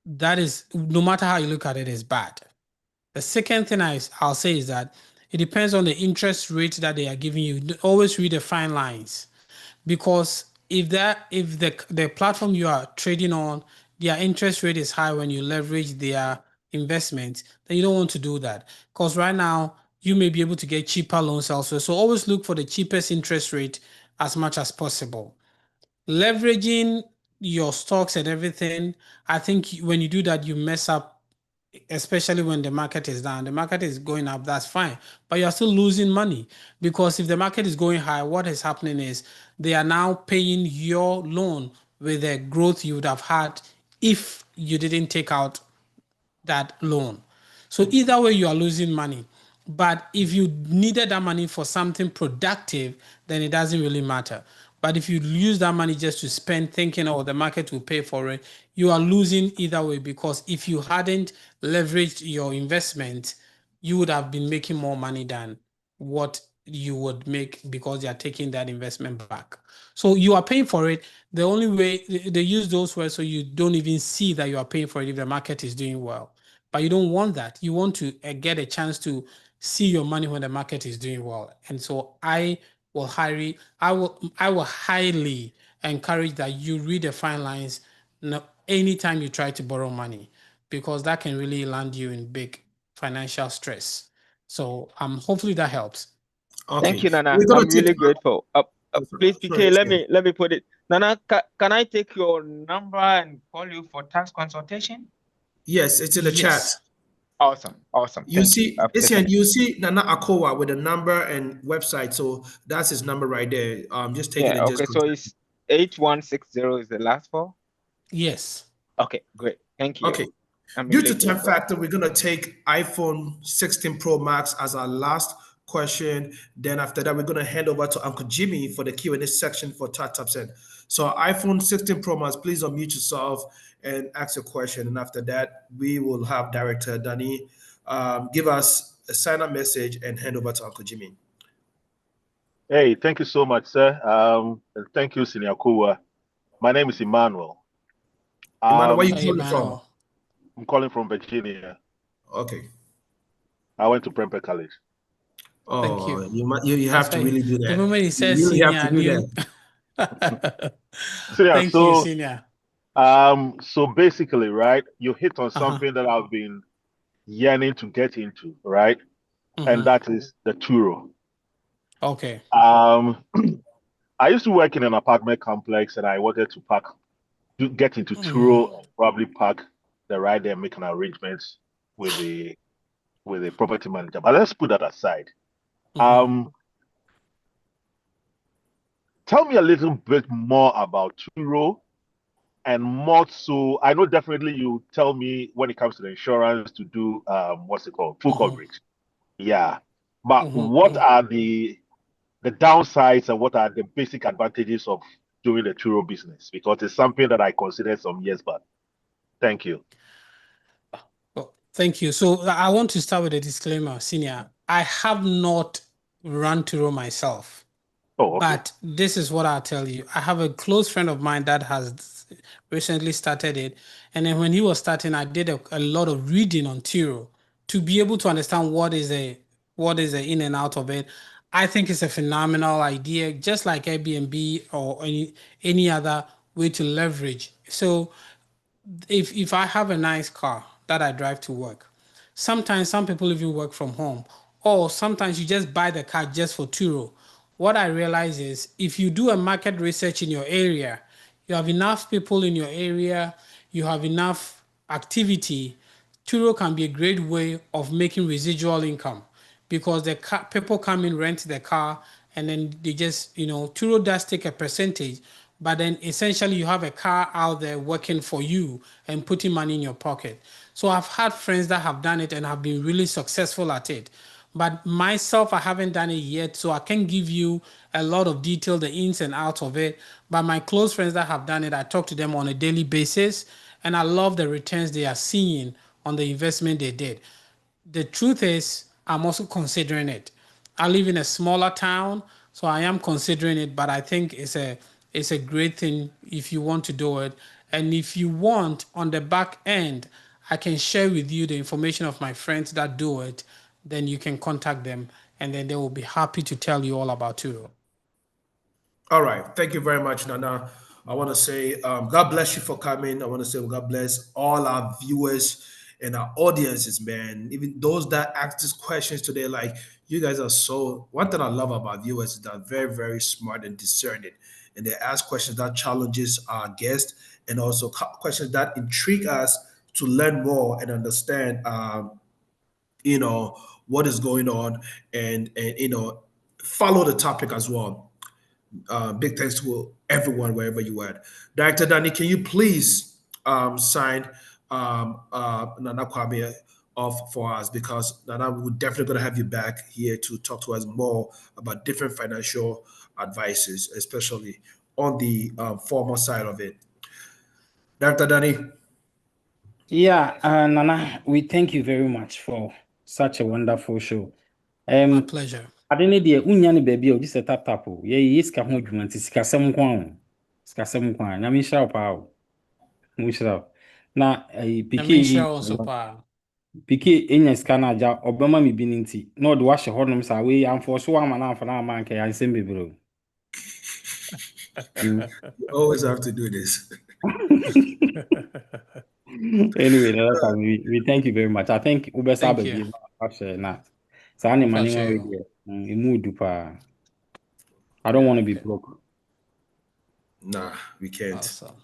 that is, no matter how you look at it, is bad. The second thing I'll say is that it depends on the interest rate that they are giving you. Always read the fine lines, because if the platform you are trading on, their interest rate is high when you leverage their investment, then you don't want to do that, because right now you may be able to get cheaper loans elsewhere. So always look for the cheapest interest rate as much as possible. Leveraging your stocks and everything, I think when you do that, you mess up, especially when the market is down. The market is going up, that's fine, but you're still losing money, because if the market is going high, what is happening is they are now paying your loan with the growth you would have had if you didn't take out that loan. So either way, you are losing money. But if you needed that money for something productive, then it doesn't really matter. But if you use that money just to spend, thinking, oh, the market will pay for it, you are losing either way, because if you hadn't leveraged your investment, you would have been making more money than what you would make, because they are taking that investment back. So you are paying for it. The only way they use those words, so you don't even see that you are paying for it if the market is doing well. But you don't want that. You want to get a chance to see your money when the market is doing well. And so I will highly encourage that you read the fine lines anytime you try to borrow money, because that can really land you in big financial stress. So hopefully that helps. Thank Okay. you, Nana. We're gonna I'm take really grateful. Please, sorry, PK, let me put it. Nana, can I take your number and call you for tax consultation? yes, it's in the chat. Yes. Awesome. You Thank you. see, I've it's taken and it. you see Nana AKOWUAH with a number and website. So that's his number right there. Just take it Yeah. and just Okay. So contact. it's 8160 is the last four. Yes. Okay. Great. Thank you. Okay. I'm Due really to time grateful. factor, we're gonna take iPhone 16 Pro Max as our last question. Then after that, we're gonna hand over to Uncle Jimmy for the Q&A section for Top Top Set. So iPhone 16 Pro Max, please unmute yourself and ask a question. And after that, we will have Director Danny give us a sign-up message and hand over to Uncle Jimmy. Hey, thank you so much, sir. And thank you, Senior AKOWUAH. My name is Emmanuel. Emmanuel, where you Hey, calling from? Emmanuel. I'm calling from Virginia. Okay. I went to Prempeh College. Thank Oh, you. you That's have to why really do the that. moment he You says really have senior, to I do knew. So yeah, Thank you, so senior. so basically, right, you hit on Uh-huh. something that I've been yearning to get into, right? And Mm-hmm. that is the Turo. Okay. Um, I used to work in an apartment complex, and I wanted to get into Mm-hmm. Turo and probably park the ride there, make an arrangements with the property manager. But let's put that aside. Mm-hmm. Um, Tell me a little bit more about Turo and more so. I know definitely you tell me when it comes to the insurance to do what's it called, full Mm-hmm. coverage. Yeah, but what Mm-hmm. are the downsides and what are the basic advantages of doing the Turo business? Because it's something that I considered some years back. Thank you. Oh, thank you. So I want to start with a disclaimer, senior. I have not run Turo myself. Oh, okay. But this is what I'll tell you. I have a close friend of mine that has recently started it. And then when he was starting, I did a lot of reading on Tiro to be able to understand what is the in and out of it. I think it's a phenomenal idea, just like Airbnb or any other way to leverage. So if I have a nice car that I drive to work, sometimes some people even work from home, or sometimes you just buy the car just for Turo. What I realize is if you do a market research in your area, you have enough people in your area, you have enough activity, Turo can be a great way of making residual income because people come in, rent the car, and then they just, Turo does take a percentage, but then essentially you have a car out there working for you and putting money in your pocket. So I've had friends that have done it and have been really successful at it. But myself, I haven't done it yet, so I can give you a lot of detail, the ins and outs of it. But my close friends that have done it, I talk to them on a daily basis, and I love the returns they are seeing on the investment they did. The truth is, I'm also considering it. I live in a smaller town, so I am considering it, but I think it's a great thing if you want to do it. And if you want, on the back end, I can share with you the information of my friends that do it. Then you can contact them, and then they will be happy to tell you all about Turo. All right. Thank you very much, Nana. I want to say, God bless you for coming. I want to say, God bless all our viewers and our audiences, man. Even those that ask these questions today, like you guys are so. One thing I love about viewers is that very, very smart and discerning, and they ask questions that challenges our guests and also questions that intrigue us to learn more and understand. You know what is going on, and follow the topic as well. Big thanks to everyone wherever you are. Director Danny, can you please sign Nana Kwame off for us, because Nana, we're definitely going to have you back here to talk to us more about different financial advices, especially on the formal side of it. Director Danny. Yeah, Nana, we thank you very much for such a wonderful show. My pleasure. Ade ne deɛ wonya ne baabi a wodi sɛ tap tap o yɛyɛ sika ho adwuma nti sikasɛm nko a o sikasɛm nko a nyame nhyira wo paa o nhyira wo na I mean, sure, also, pike ɛnya sika no agya ɔbɛma me bi no nti na ɔde wahyɛ hɔnom saa wei amfɔ so woama no amfa no ama anka yɛansɛm bebree o. You always have to do this. Anyway, we thank you very much. I think Ubesa Thank you. baby after that. So any money Sure. already. I don't want to be broke. Nah, we can't. Awesome.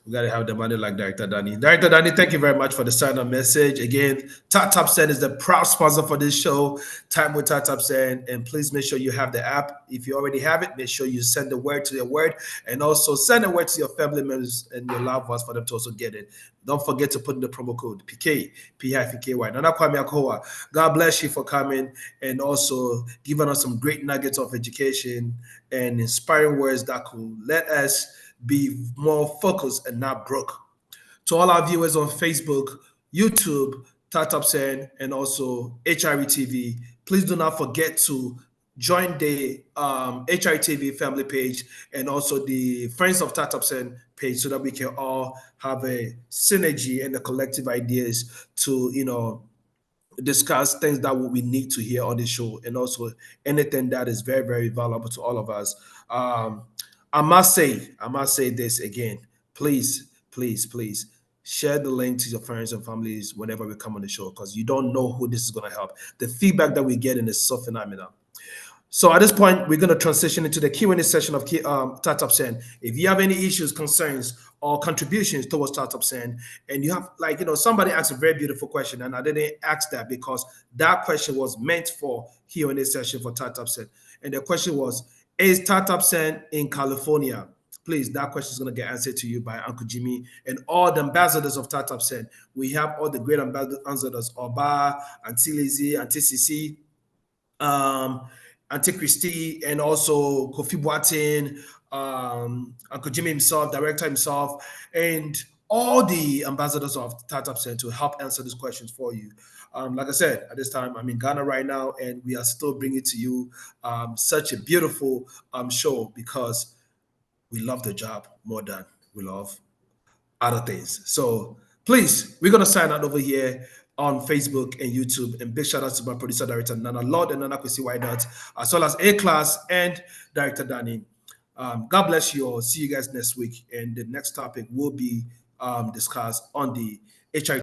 We got to have the money like Director Danny. Director Danny, thank you very much for the sign-up message. Again, Top Send is the proud sponsor for this show, Time with Top Send. And please make sure you have the app. If you already have it, make sure you send the word to your word, and also send the word to your family members and your loved ones for them to also get it. Don't forget to put in the promo code PK, P-KY. Nana Kwame AKOWUAH. God bless you for coming and also giving us some great nuggets of education and inspiring words that could let us be more focused and not broke. To all our viewers on Facebook, YouTube, Tatop Sen, and also HRE TV, please do not forget to join the HITV family page and also the Friends of Startups page so that we can all have a synergy and the collective ideas to, discuss things that we need to hear on the show and also anything that is very, very valuable to all of us. I must say this again. Please, please, please share the link to your friends and families whenever we come on the show because you don't know who this is going to help. The feedback that we get in is so phenomenal. So at this point, we're going to transition into the Q&A session of Startup Send. If you have any issues, concerns, or contributions towards Startup Send, and you have, somebody asked a very beautiful question, and I didn't ask that because that question was meant for Q&A session for Startup Send. And the question was, is Startup Send in California? Please, that question is going to get answered to you by Uncle Jimmy and all the ambassadors of Startup Send. We have all the great ambassadors, Oba, Auntie Lizzie, Auntie Sisi, Auntie Christie, and also Kofi Boateng, Uncle Jimmy himself, director himself, and all the ambassadors of Startup Center to help answer these questions for you. Like I said, at this time, I'm in Ghana right now, and we are still bringing to you such a beautiful show because we love the job more than we love other things. So please, we're going to sign out over here on Facebook and YouTube. And big shout out to my producer, director Nana Lord and Nana Kwesi Whiteout, as well as A-Class and Director Danny. God bless you all. See you guys next week. And the next topic will be discussed on the HIV